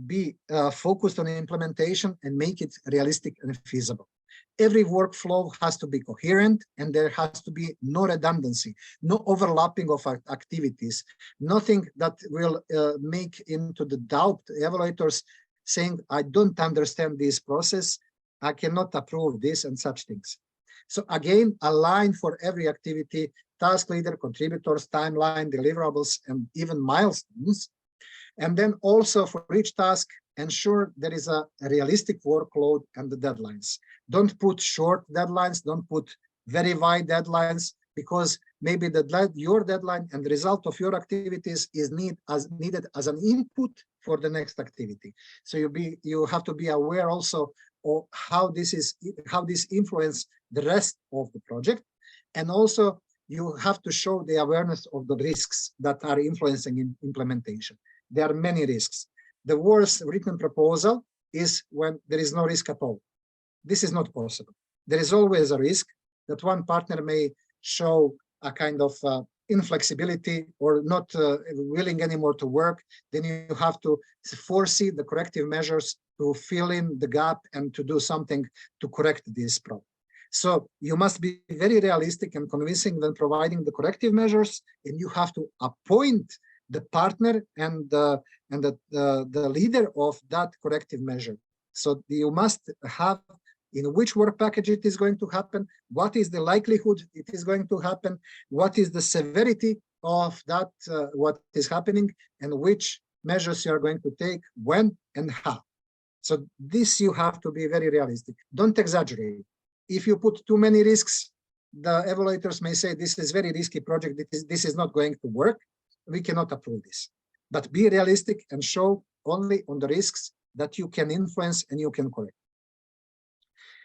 be focused on implementation, and make it realistic and feasible. Every workflow has to be coherent, and there has to be no redundancy, no overlapping of activities, nothing that will make into the doubt evaluators saying, I don't understand this process, I cannot approve this, and such things. So again, align for every activity, task leader, contributors, timeline, deliverables, and even milestones. And then also for each task, ensure there is a realistic workload and the deadlines. Don't put short deadlines, don't put very wide deadlines, because maybe your deadline and the result of your activities is needed as an input for the next activity. So you have to be aware also of how this influences the rest of the project. And also you have to show the awareness of the risks that are influencing implementation. There are many risks. The worst written proposal is when there is no risk at all. This is not possible. There is always a risk that one partner may show a kind of inflexibility or not willing anymore to work. Then you have to foresee the corrective measures to fill in the gap and to do something to correct this problem. So you must be very realistic and convincing when providing the corrective measures, and you have to appoint the partner and the leader of that corrective measure. So you must have in which work package it is going to happen, what is the likelihood it is going to happen, what is the severity of that, what is happening, and which measures you are going to take, when and how. So this you have to be very realistic. Don't exaggerate. If you put too many risks, the evaluators may say this is very risky project, this is not going to work, we cannot approve this. But be realistic and show only on the risks that you can influence and you can correct.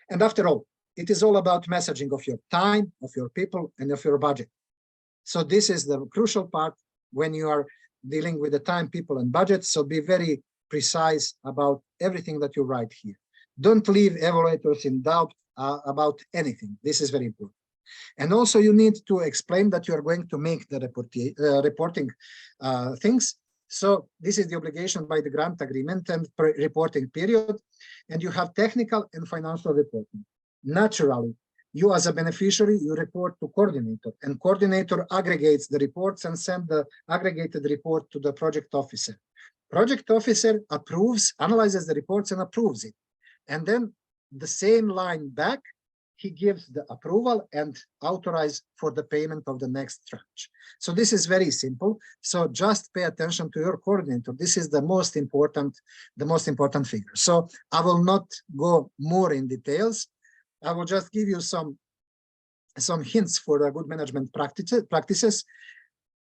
And after all, it is all about messaging of your time, of your people, and of your budget. So this is the crucial part when you are dealing with the time, people, and budget. So be very precise about everything that you write here. Don't leave evaluators in doubt about anything. This is very important. And also you need to explain that you are going to make the reporting things. So this is the obligation by the grant agreement and reporting period. And you have technical and financial reporting. Naturally, you as a beneficiary, you report to coordinator, and coordinator aggregates the reports and send the aggregated report to the project officer. Project officer approves, analyzes the reports and approves it. And then the same line back, he gives the approval and authorize for the payment of the next tranche. So this is very simple. So just pay attention to your coordinator. This is the most important figure. So I will not go more in details. I will just give you some hints for the good management practices.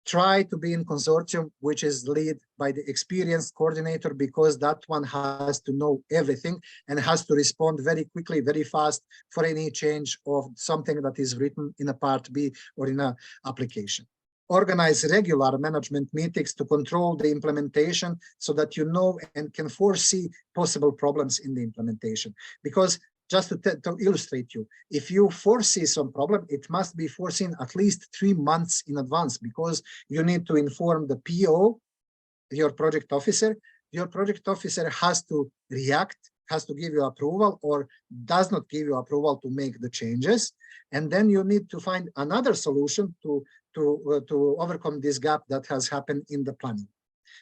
Try to be in consortium, which is led by the experienced coordinator, because that one has to know everything and has to respond very quickly, very fast for any change of something that is written in a part B or in an application. Organize regular management meetings to control the implementation so that you know and can foresee possible problems in the implementation. Because just to illustrate you, if you foresee some problem, it must be foreseen at least 3 months in advance, because you need to inform the PO, your project officer. Your project officer has to react has to give you approval or does not give you approval to make the changes. And then you need to find another solution to overcome this gap that has happened in the planning.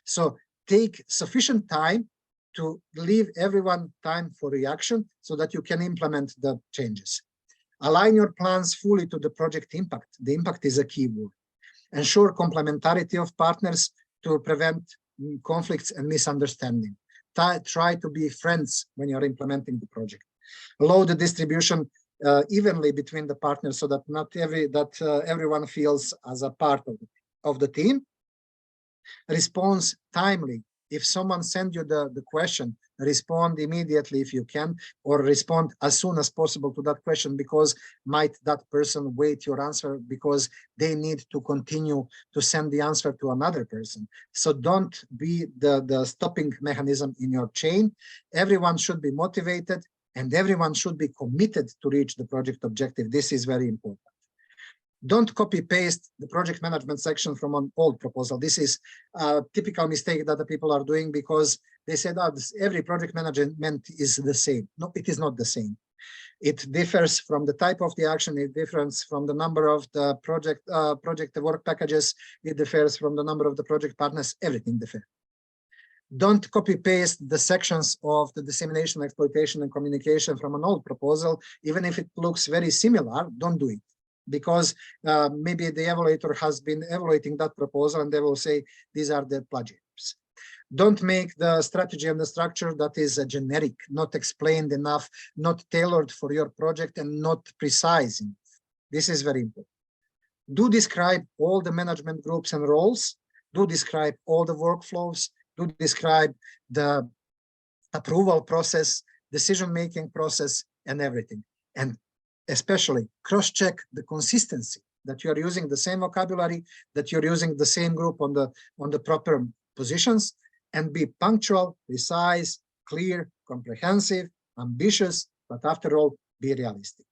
So take sufficient time to leave everyone time for reaction so that you can implement the changes. Align your plans fully to the project impact. The impact is a key word. Ensure complementarity of partners to prevent conflicts and misunderstanding. Try to be friends when you're implementing the project. Allow the distribution evenly between the partners so that everyone feels as a part of the team. Response timely. If someone sends you the question, respond immediately if you can, or respond as soon as possible to that question, because might that person wait your answer because they need to continue to send the answer to another person. So don't be the stopping mechanism in your chain. Everyone should be motivated and everyone should be committed to reach the project objective. This is very important. Don't copy paste the project management section from an old proposal. This is a typical mistake that the people are doing because they said, oh, every project management is the same. No, it is not the same. It differs from the type of the action. It differs from the number of the project work packages. It differs from the number of the project partners. Everything differs. Don't copy paste the sections of the dissemination, exploitation, and communication from an old proposal. Even if it looks very similar, don't do it. Because maybe the evaluator has been evaluating that proposal and they will say these are the plagiaries. Don't make the strategy and the structure that is generic, not explained enough, not tailored for your project, and not precise enough. This is very important. Do describe all the management groups and roles. Do describe all the workflows. Do describe the approval process, decision-making process, and everything. And especially cross-check the consistency that you are using the same vocabulary, that you're using the same group on the proper positions, and be punctual, precise, clear, comprehensive, ambitious, but after all, be realistic.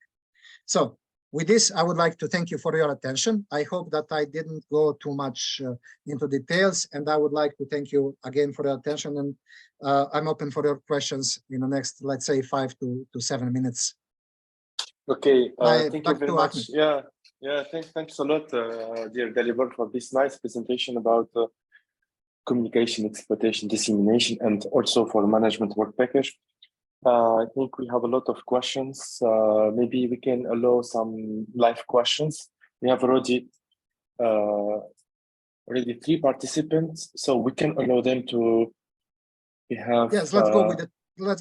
So with this, I would like to thank you for your attention. I hope that I didn't go too much into details, and I would like to thank you again for your attention. And I'm open for your questions in the next, let's say, 5 to 7 minutes. Okay, thank you very much. Ahmed. Yeah, thanks a lot, dear Dalibor, for this nice presentation about communication, exploitation, dissemination, and also for management work package. I think we have a lot of questions. Maybe we can allow some live questions. We have already 3 participants, so we can allow them to. We have. Yes, let's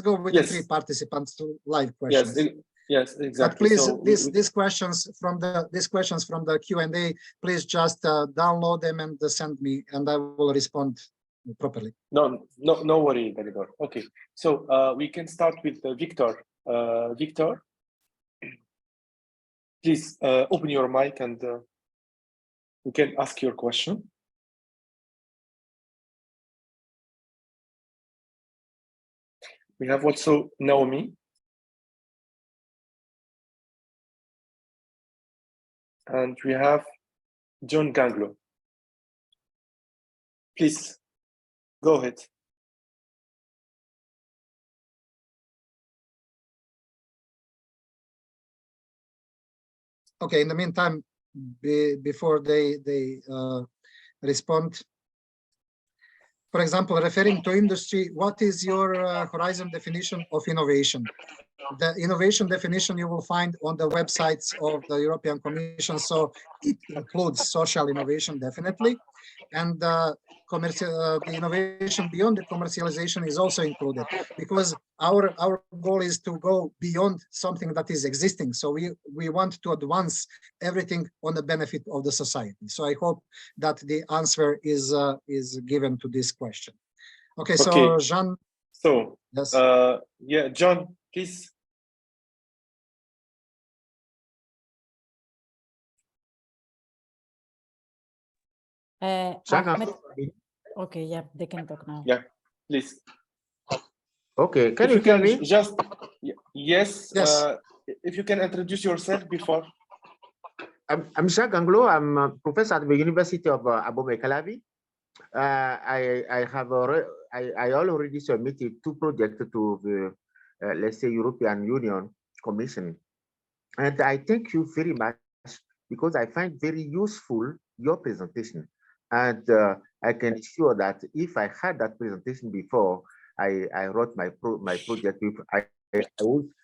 go with the 3 participants to live questions. Yes, exactly. But please, so these questions from the Q&A, please just download them and send me, and I will respond properly. No worry, Dalibor. Okay, so we can start with Victor. Victor, please open your mic and you can ask your question. We have also Naomi. And we have John Ganglo. Please, go ahead. Okay, in the meantime, before they respond, for example, referring to industry, what is your horizon definition of innovation? The innovation definition you will find on the websites of the European Commission. So it includes social innovation, definitely. And the innovation beyond the commercialization is also included, because our goal is to go beyond something that is existing. So we want to advance everything on the benefit of the society. So I hope that the answer is given to this question. Okay, so Jean. So yes. Yeah, John, please. Okay, yeah, they can talk now. Yeah, please. Okay, can you hear me? Just yes. If you can introduce yourself before. I'm Jacques Anglo. I'm a professor at the University of Abomey-Calavi. I already submitted 2 projects to the let's say, European Union Commission. And I thank you very much because I find very useful your presentation. And I can assure that if I had that presentation before I wrote my project, I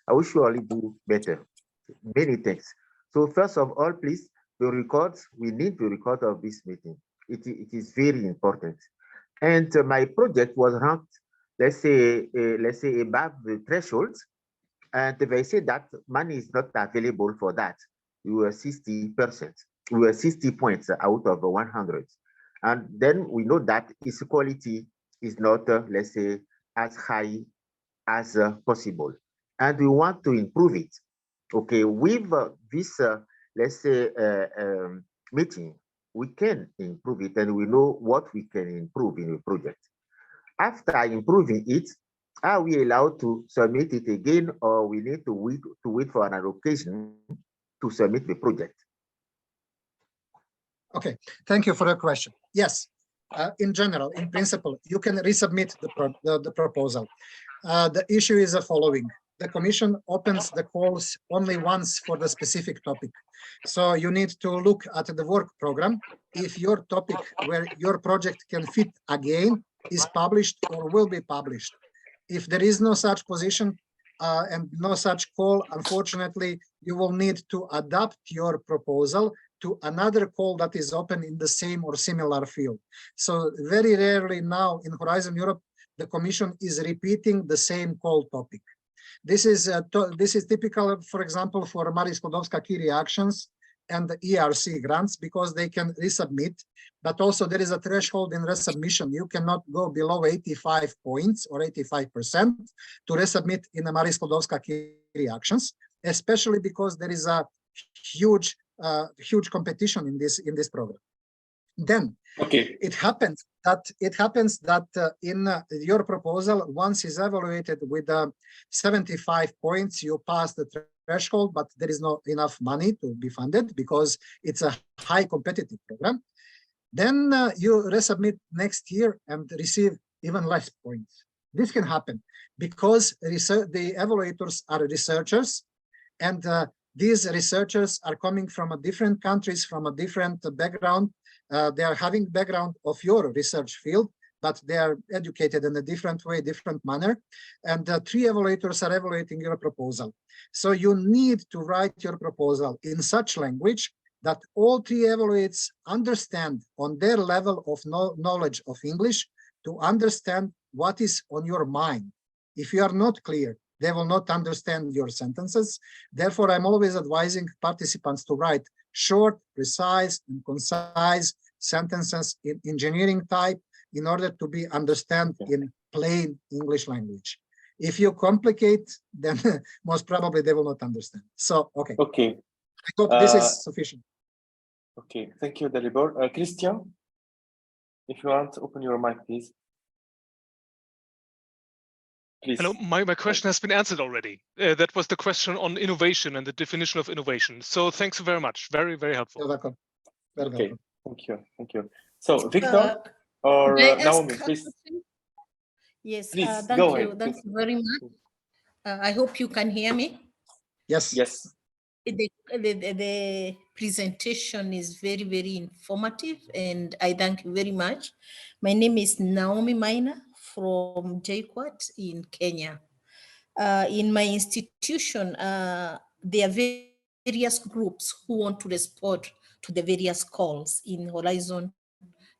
will surely do better. Many thanks. So first of all, please, the records, we need the record of this meeting. It is very important. And my project was ranked, let's say above the threshold. And they say that money is not available for that. We were 60%. We were 60 points out of 100. And then we know that its quality is not, let's say, as high as possible. And we want to improve it. Okay, with this, let's say, meeting, we can improve it and we know what we can improve in a project. After improving it, are we allowed to submit it again, or we need to wait for an allocation to submit the project? Okay, thank you for the question. Yes, in general, in principle, you can resubmit the proposal. The issue is the following. The Commission opens the calls only once for the specific topic. So you need to look at the work program. If your topic where your project can fit again is published or will be published. If there is no such position and no such call, unfortunately, you will need to adapt your proposal to another call that is open in the same or similar field. So very rarely now in Horizon Europe, the Commission is repeating the same call topic. This is typical, for example, for Marie Skłodowska key reactions and the ERC grants, because they can resubmit, but also there is a threshold in resubmission. You cannot go below 85 points or 85% to resubmit in the Marie Skłodowska-key reactions, especially because there is a huge competition in this program. Then it happens that in your proposal, once is evaluated with 75 points, you pass the threshold, but there is not enough money to be funded because it's a high competitive program. Then you resubmit next year and receive even less points. This can happen because the evaluators are researchers, and these researchers are coming from different countries, from a different background. They are having background of your research field, but they are educated in a different way, different manner. And 3 evaluators are evaluating your proposal. So you need to write your proposal in such language that all 3 evaluates understand on their level of knowledge of English, to understand what is on your mind. If you are not clear, they will not understand your sentences. Therefore, I'm always advising participants to write short, precise, and concise sentences in engineering type in order to be understood in plain English language. If you complicate, then most probably they will not understand. So, okay. Okay. I hope this is sufficient. Okay, thank you, Dalibor. Christian, if you want, open your mic, please. Please. Hello, my question has been answered already. That was the question on innovation and the definition of innovation. So thanks very much. Very, very helpful. You're welcome. Very Okay, welcome. thank you. Thank you. So, Victor or Naomi, please. Yes, Please, thank go you. ahead, Thank please. you very much. I hope you can hear me. Yes. Yes. The presentation is very, very informative, and I thank you very much. My name is Naomi Maina from JKUAT in Kenya. In my institution, there are various groups who want to respond to the various calls in Horizon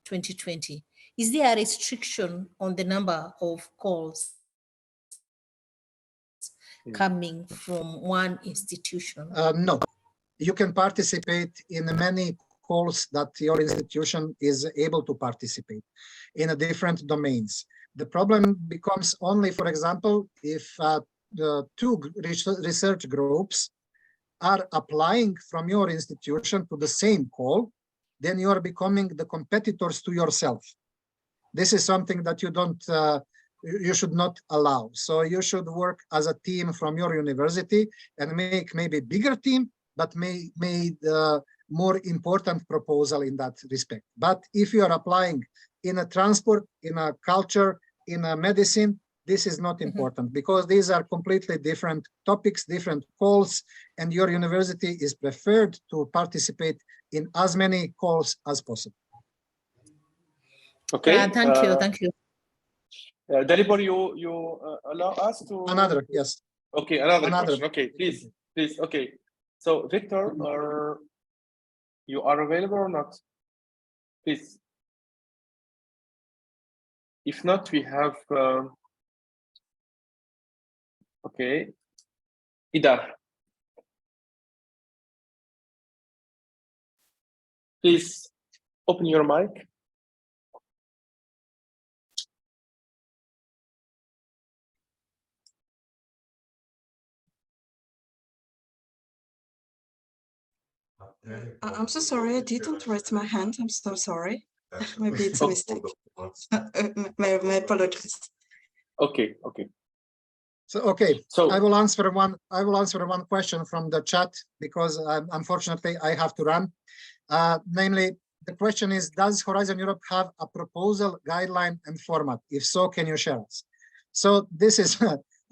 2020. Is there a restriction on the number of calls coming from one institution? No, you can participate in many calls that your institution is able to participate in a different domains. The problem becomes only, for example, if the 2 research groups are applying from your institution to the same call, then you are becoming the competitors to yourself. This is something that you should not allow. So you should work as a team from your university and make maybe bigger team, but made more important proposal in that respect. But if you are applying in a transport, in a culture, in a medicine, this is not important because these are completely different topics, different calls, and your university is preferred to participate in as many calls as possible. Okay. Thank you. Thank you. Dalibor, you allow us to Another, yes. Okay, another question. Okay, please. Okay. So Victor, you are available or not? Please. If not, we have okay. Ida. Please open your mic. I'm so sorry, I didn't raise my hand. I'm so sorry. Maybe it's a mistake. My apologies. Okay. So I will answer one question from the chat because unfortunately I have to run. Namely, the question is, does Horizon Europe have a proposal, guideline, and format? If so, can you share us? So this is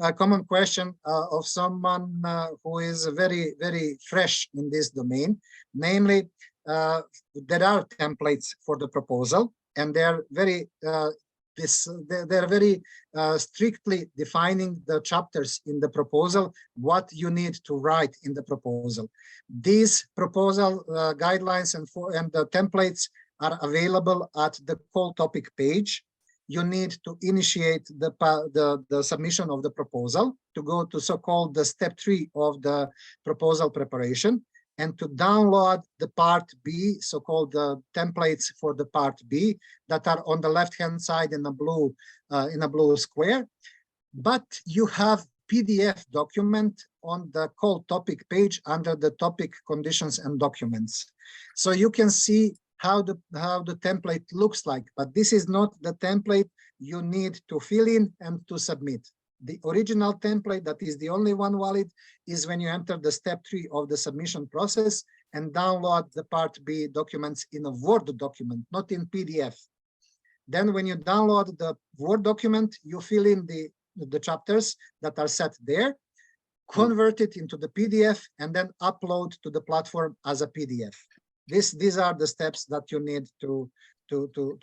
a common question of someone who is very, very fresh in this domain. Namely, there are templates for the proposal, and they're very strictly defining the chapters in the proposal, what you need to write in the proposal. These proposal guidelines and the templates are available at the call topic page. You need to initiate the submission of the proposal to go to so-called the step 3 of the proposal preparation, and to download the part B, so-called the templates for the part B that are on the left-hand side in a blue square. But you have PDF document on the call topic page under the topic conditions and documents. So you can see how the template looks like, but this is not the template you need to fill in and to submit. The original template, that is the only one valid, is when you enter the step 3 of the submission process and download the part B documents in a Word document, not in PDF. Then when you download the Word document, you fill in the chapters that are set there, convert it into the PDF, and then upload to the platform as a PDF. These are the steps that you need to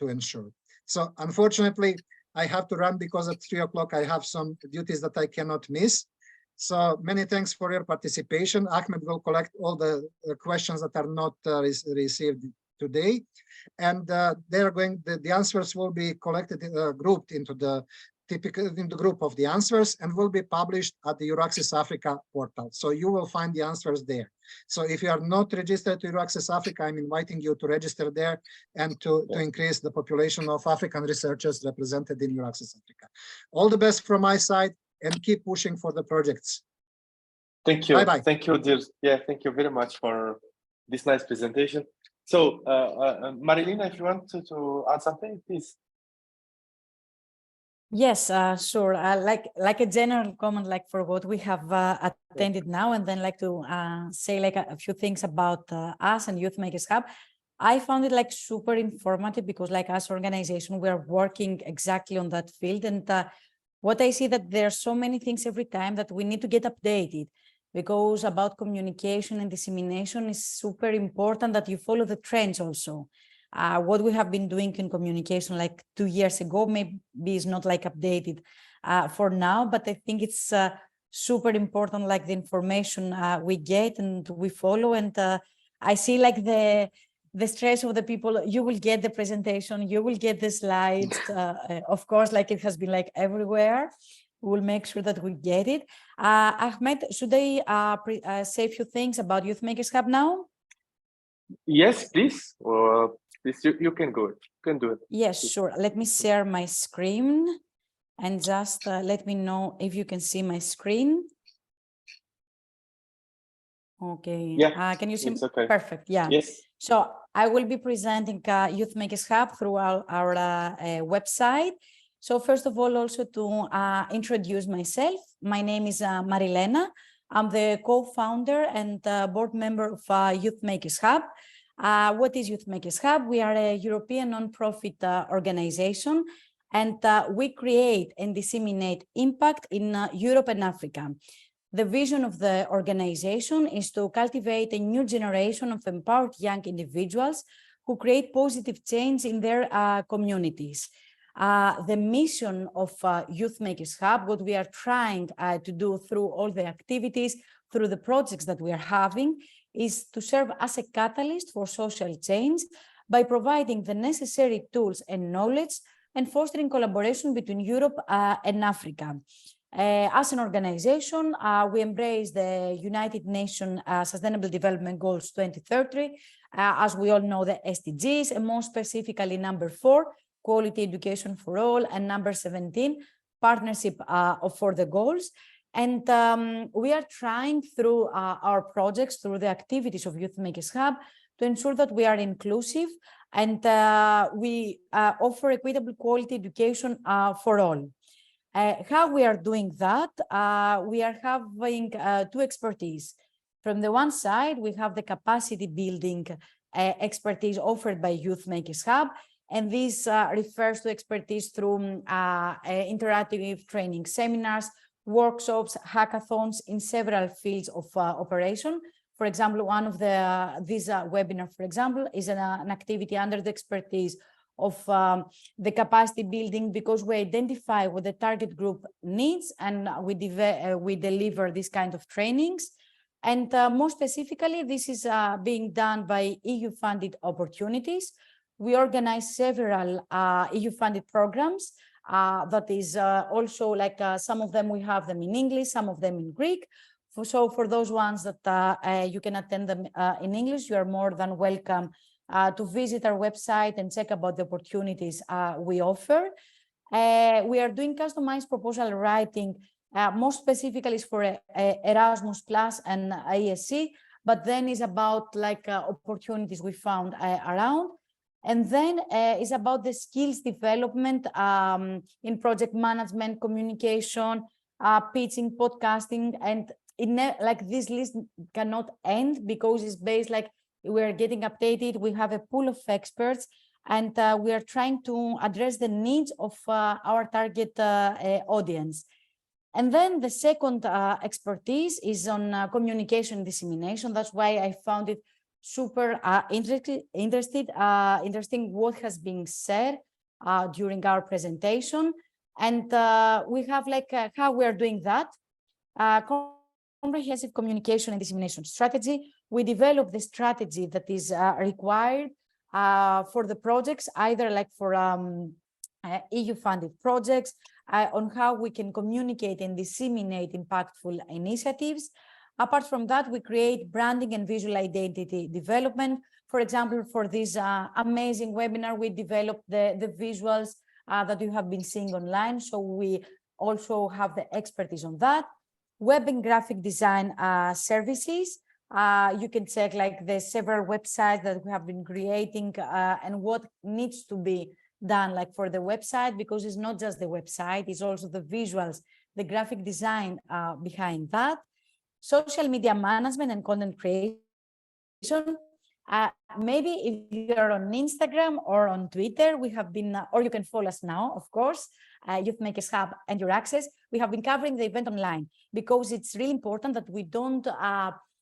ensure. So unfortunately, I have to run because at 3 o'clock I have some duties that I cannot miss. So many thanks for your participation. Ahmed will collect all the questions that are not received today, and the answers will be collected, grouped into the group of the answers, and will be published at the EURAXESS Africa portal. So you will find the answers there. So if you are not registered to EURAXESS Africa, I'm inviting you to register there and to increase the population of African researchers represented in EURAXESS Africa. All the best from my side, and keep pushing for the projects. Thank you. Bye-bye. Thank you, dear. Yeah, thank you very much for this nice presentation. So Marilena, if you want to add something, please. Yes, sure. Like a general comment, like for what we have attended now, and then like to say like a few things about us and Youthmakers Hub. I found it like super informative because like as organization, we are working exactly on that field. And what I see that there are so many things every time that we need to get updated, because about communication and dissemination is super important that you follow the trends also. What we have been doing in communication like 2 years ago maybe is not like updated for now, but I think it's super important, like the information we get and we follow. And I see like the stress of the people. You will get the presentation, you will get the slides. Of course, like it has been like everywhere. We will make sure that we get it. Ahmed, should I say a few things about Youthmakers Hub now? Yes, please. Please, you can go. You can do it. Yes, sure. Let me share my screen and just let me know if you can see my screen. Okay. Yeah. Can you see? It's okay. Perfect. Yeah. Yes. So I will be presenting Youthmakers Hub through our website. So first of all, also to introduce myself, my name is Marilena. I'm the co-founder and board member of Youthmakers Hub. What is Youthmakers Hub? We are a European non-profit organization. And we create and disseminate impact in Europe and Africa. The vision of the organization is to cultivate a new generation of empowered young individuals who create positive change in their communities. The mission of Youthmakers Hub, what we are trying to do through all the activities, through the projects that we are having, is to serve as a catalyst for social change by providing the necessary tools and knowledge and fostering collaboration between Europe and Africa. As an organization, we embrace the United Nations Sustainable Development Goals 2030, as we all know, the SDGs, and more specifically number 4, quality education for all, and number 17, partnership for the goals. And we are trying through our projects, through the activities of Youthmakers Hub, to ensure that we are inclusive and we offer equitable quality education for all. How we are doing that? We are having 2 expertise. From the one side, we have the capacity building expertise offered by Youthmakers Hub, and this refers to expertise through interactive training seminars, workshops, hackathons in several fields of operation. For example, one of these webinar, for example, is an activity under the expertise of the capacity building, because we identify what the target group needs and we deliver this kind of trainings. And more specifically, this is being done by EU-funded opportunities. We organize several EU-funded programs that is also like some of them, we have them in English, some of them in Greek. So for those ones that you can attend them in English, you are more than welcome to visit our website and check about the opportunities we offer. We are doing customized proposal writing, most specifically is for Erasmus Plus and ASC, but then is about like opportunities we found around. And then is about the skills development in project management, communication, pitching, podcasting, and like this list cannot end because it's based like we're getting updated. We have a pool of experts, and we are trying to address the needs of our target audience. And then the second expertise is on communication dissemination. That's why I found it super interesting what has been said during our presentation. And we have like how we are doing that. Comprehensive communication and dissemination strategy. We develop the strategy that is required for the projects, either like for EU-funded projects, on how we can communicate and disseminate impactful initiatives. Apart from that, we create branding and visual identity development. For example, for this amazing webinar, we developed the visuals that you have been seeing online. So we also have the expertise on that. Web and graphic design services. You can check like the several websites that we have been creating and what needs to be done like for the website, because it's not just the website, it's also the visuals, the graphic design behind that. Social media management and content creation. Maybe if you're on Instagram or on Twitter, we have been, or you can follow us now, of course, Youthmakers Hub and EURAXESS. We have been covering the event online because it's really important that we don't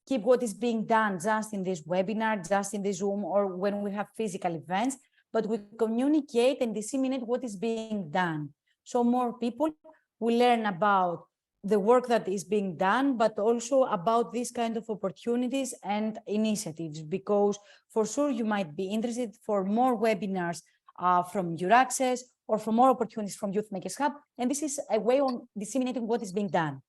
keep what is being done just in this webinar, just in this Zoom, or when we have physical events, but we communicate and disseminate what is being done. So more people will learn about the work that is being done, but also about these kind of opportunities and initiatives, because for sure you might be interested for more webinars from EURAXESS or for more opportunities from Youthmakers Hub. And this is a way of disseminating what is being done.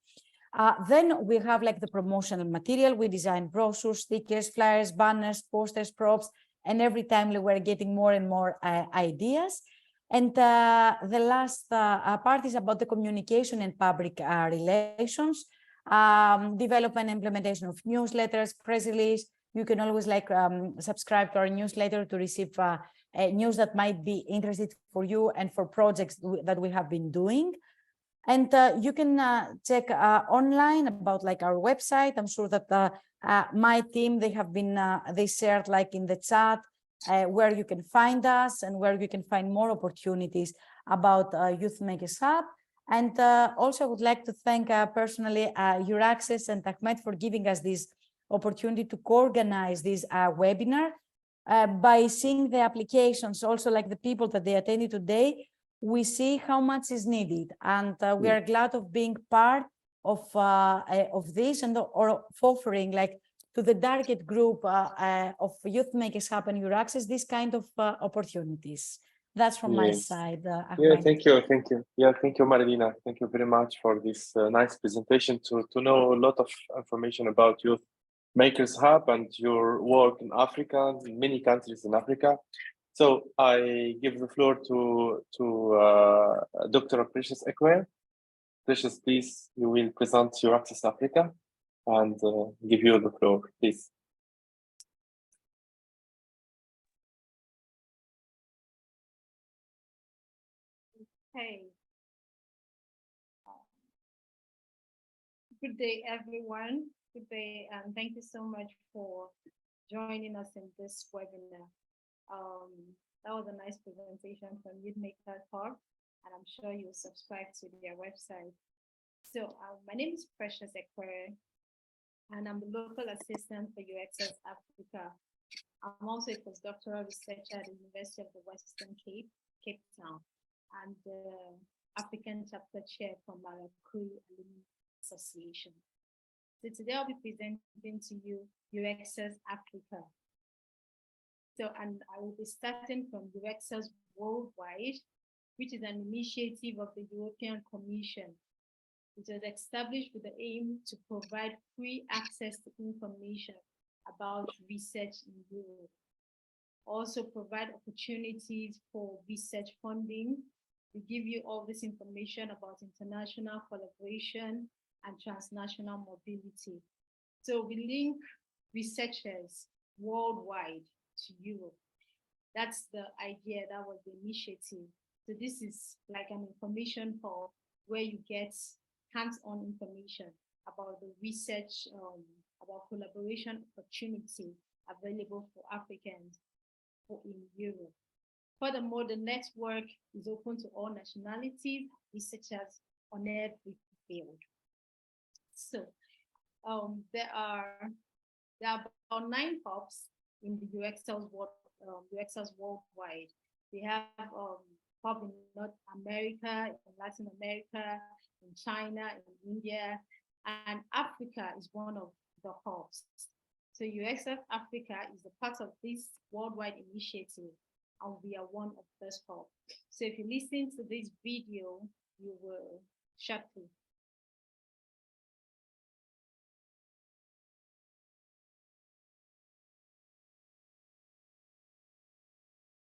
Then we have like the promotional material. We design brochures, stickers, flyers, banners, posters, props, and every time we're getting more and more ideas. And the last part is about the communication and public relations, development and implementation of newsletters, press release. You can always like subscribe to our newsletter to receive news that might be interesting for you and for projects that we have been doing. And you can check online about like our website. I'm sure that my team, they have been, they shared like in the chat where you can find us and where you can find more opportunities about Youthmakers Hub. And also I would like to thank personally EURAXESS and Ahmed for giving us this opportunity to co-organize this webinar. By seeing the applications, also like the people that they attended today, we see how much is needed, and we are glad of being part of this and or offering like to the target group of Youthmakers Hub and EURAXESS this kind of opportunities. That's from my side. Yeah, thank you. Yeah, thank you, Marilina. Thank you very much for this nice presentation to know a lot of information about Youthmakers Hub and your work in Africa, in many countries in Africa. So I give the floor to Dr. Precious Ekwe. Precious, please, you will present EURAXESS Africa and give you the floor, please. Hey. Good day, everyone. Good day, and thank you so much for joining us in this webinar. That was a nice presentation from Youthmakers Hub, and I'm sure you'll subscribe to their website. So my name is Precious Ekwe, and I'm the local assistant for EURAXESS Africa. I'm also a postdoctoral researcher at the University of the Western Cape, Cape Town, and the African chapter chair from Maracui Alumni Association. So today I'll be presenting to you EURAXESS Africa. So, and I will be starting from EURAXESS Worldwide, which is an initiative of the European Commission. It was established with the aim to provide free access to information about research in Europe. Also provide opportunities for research funding. We give you all this information about international collaboration and transnational mobility. So we link researchers worldwide to Europe. That's the idea, that was the initiative. So this is like an information hub where you get hands-on information about the research, about collaboration opportunity available for Africans in Europe. Furthermore, the network is open to all nationalities, researchers on every field. So there are about 9 hubs in the EURAXESS Worldwide. We have hub in North America, in Latin America, in China, in India, and Africa is one of the hubs. So EURAXESS Africa is a part of this worldwide initiative, and we are one of those hubs. So if you listen to this video, you will shut through.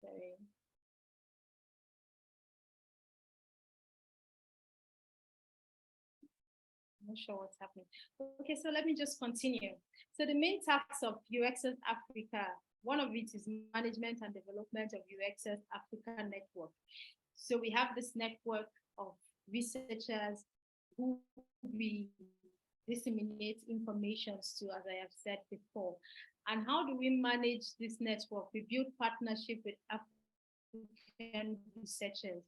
Sorry. I'm not sure what's happening. Okay, so let me just continue. So the main tasks of EURAXESS Africa, one of it is management and development of EURAXESS Africa network. So we have this network of researchers who we disseminate information to, as I have said before. And how do we manage this network? We build partnership with African researchers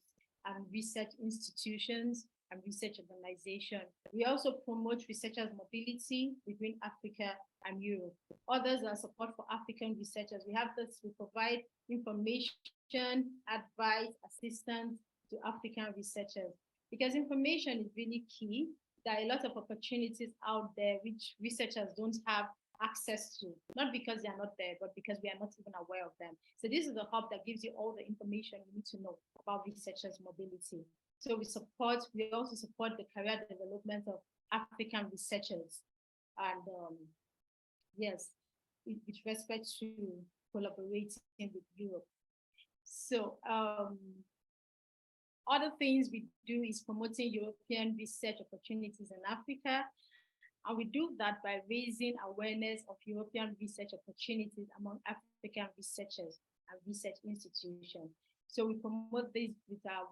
and research institutions and research organizations. We also promote researchers' mobility between Africa and Europe. Others are support for African researchers. We have this, we provide information, advice, assistance to African researchers. Because information is really key. There are a lot of opportunities out there which researchers don't have access to, not because they are not there, but because we are not even aware of them. So this is a hub that gives you all the information you need to know about researchers' mobility. So we also support the career development of African researchers. And yes, with respect to collaborating with Europe. So other things we do is promoting European research opportunities in Africa. And we do that by raising awareness of European research opportunities among African researchers and research institutions. So we promote this with our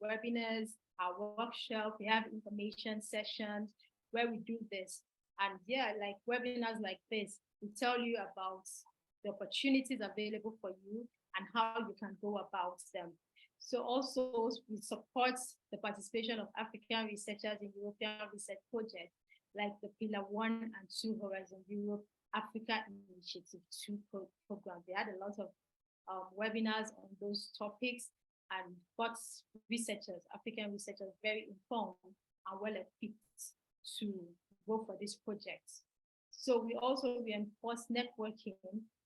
webinars, our workshops. We have information sessions where we do this. And yeah, like webinars like this, we tell you about the opportunities available for you, and how you can go about them. So also we support the participation of African researchers in European research projects like the Pillar 1 and 2 Horizon Europe Africa Initiative 2 program. They had a lot of webinars on those topics and got researchers, African researchers, very informed and well equipped to go for this project. So we also reinforce networking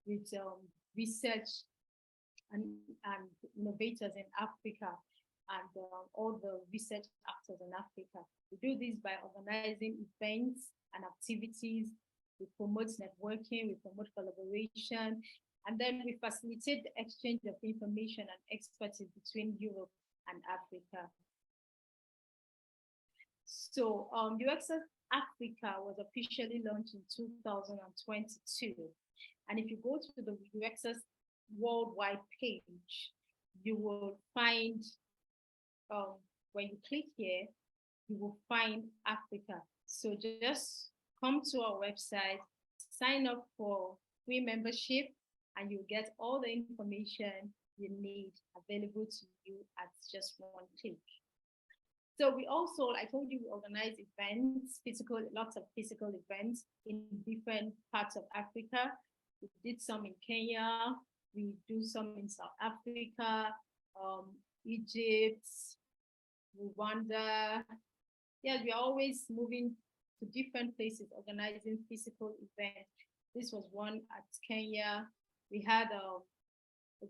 with research and innovators in Africa and all the research actors in Africa. We do this by organizing events and activities. We promote networking, we promote collaboration, and then we facilitate the exchange of information and expertise between Europe and Africa. So EURAXESS Africa was officially launched in 2022. And if you go to the EURAXESS worldwide page, you will find, when you click here, you will find Africa. So just come to our website, sign up for free membership, and you'll get all the information you need available to you at just one click. So we also, I told you, we organize events, lots of physical events in different parts of Africa. We did some in Kenya, we do some in South Africa, Egypt, Rwanda. Yeah, we're always moving to different places, organizing physical events. This was one at Kenya. We had a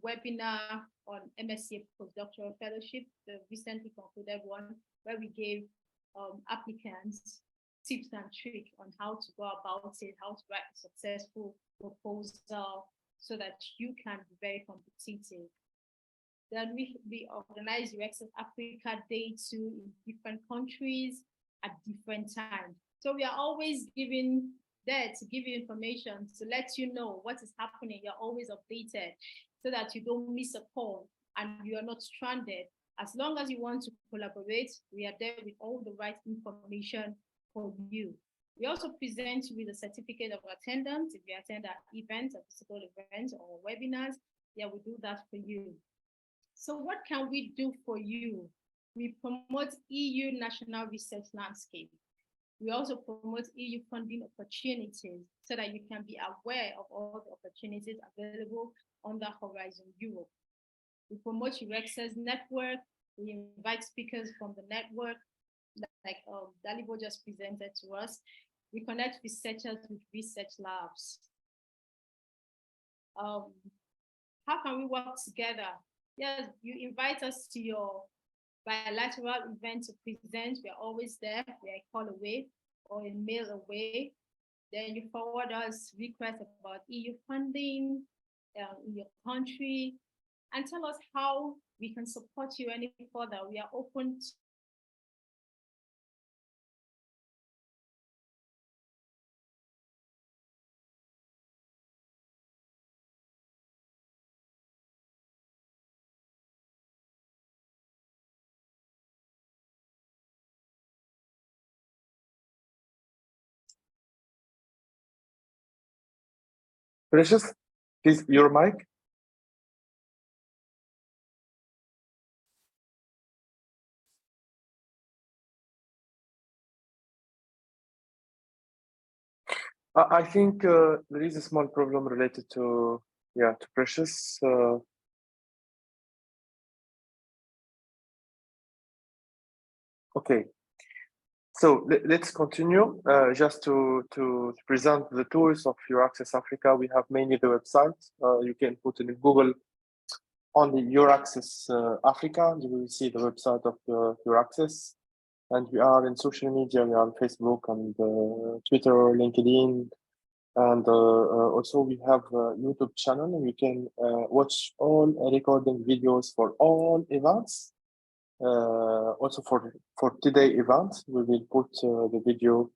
webinar on MSc postdoctoral fellowship, the recently concluded one, where we gave applicants tips and tricks on how to go about it, how to write a successful proposal so that you can be very competitive. Then we organize EURAXESS Africa Day 2 in different countries at different times. So we are always giving there to give you information, to let you know what is happening. You're always updated so that you don't miss a call and you are not stranded. As long as you want to collaborate, we are there with all the right information for you. We also present you with a certificate of attendance if you attend our events, or physical events or webinars. Yeah, we do that for you. So what can we do for you? We promote EU national research landscape. We also promote EU funding opportunities so that you can be aware of all the opportunities available under Horizon Europe. We promote EURAXESS network. We invite speakers from the network, like Dalibo just presented to us. We connect researchers with research labs. How can we work together? Yes, you invite us to your bilateral event to present. We're always there. We're a call away or a mail away. Then you forward us requests about EU funding in your country and tell us how we can support you any further. We are open to Precious, please, your mic. I think there is a small problem related to Precious. Okay, so let's continue. Just to present the tools of EURAXESS Africa, we have mainly the website. You can put in Google on the EURAXESS Africa, and you will see the website of EURAXESS. And we are in social media. We are on Facebook and Twitter, LinkedIn, and also we have a YouTube channel. And you can watch all recording videos for all events. Also for today event, we will put the video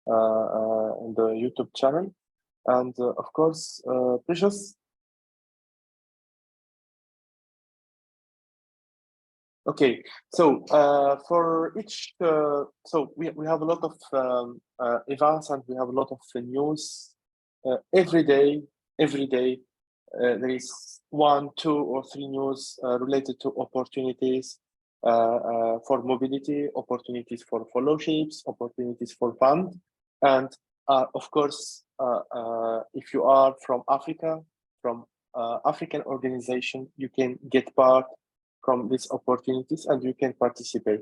in the YouTube channel. And of course, Precious. Okay, so for each, so we have a lot of events and we have a lot of news every day. there is 1, 2, or 3 news related to opportunities for mobility, opportunities for fellowships, opportunities for fund. And of course, if you are from Africa, from African organization, you can get part from these opportunities and you can participate.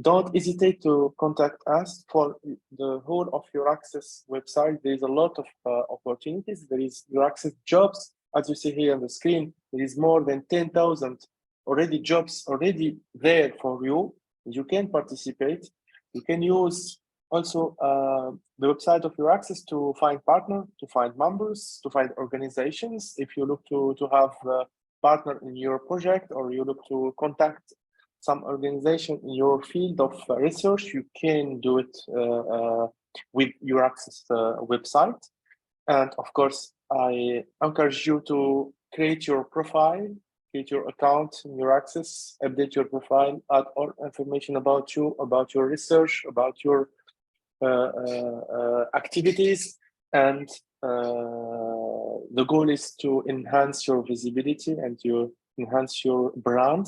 Don't hesitate to contact us for the whole of EURAXESS website. There is a lot of opportunities. There is EURAXESS jobs, as you see here on the screen. There is more than 10,000 jobs already there for you. You can participate. You can use also the website of EURAXESS to find partners, to find members, to find organizations. If you look to have a partner in your project, or you look to contact some organization in your field of research, you can do it with EURAXESS website. And of course, I encourage you to create your profile, create your account in EURAXESS, update your profile, add all information about you, about your research, about your activities. And the goal is to enhance your visibility and to enhance your brand,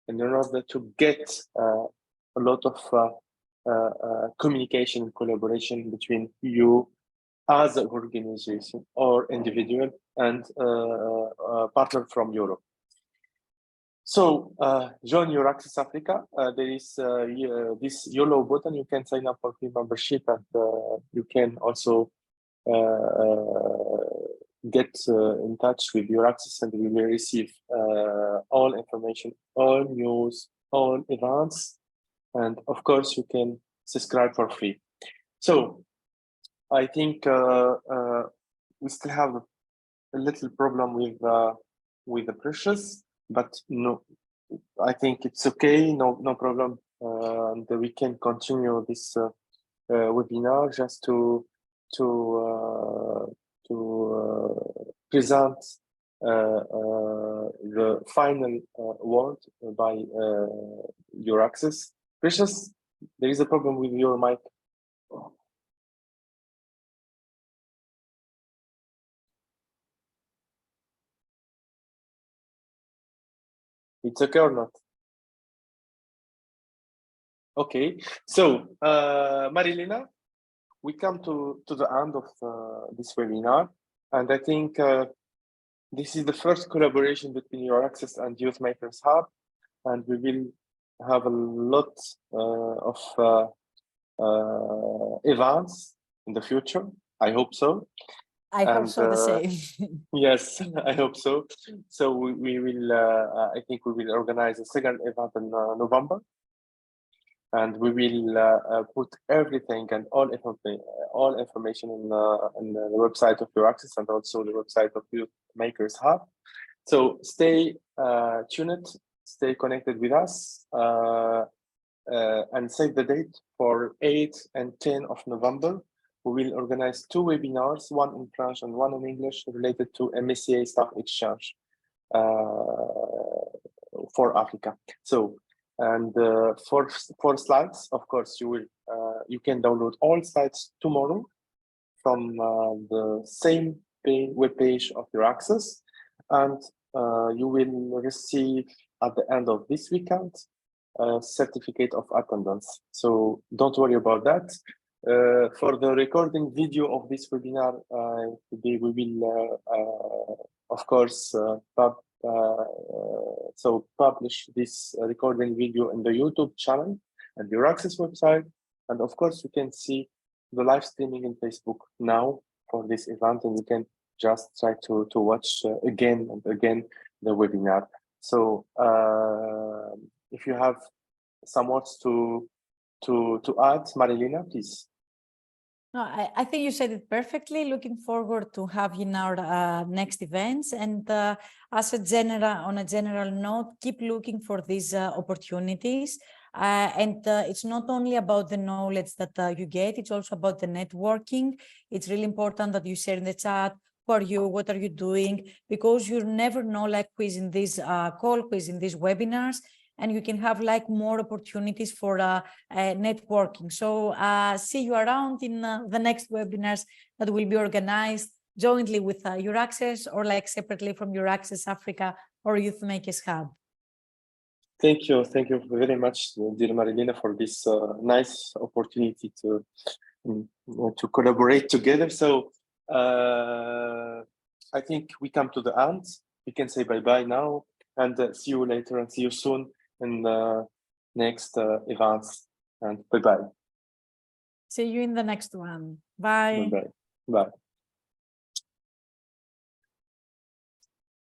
in order to get a lot of communication and collaboration between you as an organization or individual and a partner from Europe. So join EURAXESS Africa. There is this yellow button. You can sign up for free membership, and you can also get in touch with EURAXESS, and we will receive all information, all news, all events, and of course you can subscribe for free. So I think we still have a little problem with the precious, but no, I think it's okay, no problem, and we can continue this webinar just to present the final word by EURAXESS. Precious, there is a problem with your mic. It's okay or not? Okay, so Marilena, we come to the end of this webinar, and I think this is the first collaboration between EURAXESS and Youthmakers Hub, and we will have a lot of events in the future. I hope so. I hope so, the same. Yes, I hope so. So we will, I think we will organize a second event in November. And we will put everything and all information in the website of EURAXESS and also the website of Youthmakers Hub. So stay tuned, stay connected with us, and save the date for 8 and 10 of November. We will organize 2 webinars, one in French and one in English, related to MSCA Staff Exchange for Africa. So. And for slides, of course, you can download all slides tomorrow from the same web page of EURAXESS, and you will receive at the end of this weekend a certificate of attendance. So don't worry about that. For the recording video of this webinar, today we will, of course, publish this recording video in the YouTube channel and the EURAXESS website. And of course, you can see the live streaming in Facebook now for this event, and you can just try to watch again and again the webinar. So if you have some words to add, Marilena, please. No, I think you said it perfectly. Looking forward to have you in our next events. And as on a general note, keep looking for these opportunities. And it's not only about the knowledge that you get, it's also about the networking. It's really important that you share in the chat, who are you, what are you doing? Because you never know, like who is in this call, who is in these webinars, and you can have like more opportunities for networking. So see you around in the next webinars that will be organized jointly with EURAXESS or like separately from EURAXESS Africa or Youthmakers Hub? Thank you very much, dear Marilena, for this nice opportunity to collaborate together. So I think we come to the end. We can say bye-bye now, and see you later, and see you soon in the next events. And bye-bye. See you in the next one. Bye. Bye-bye. Bye.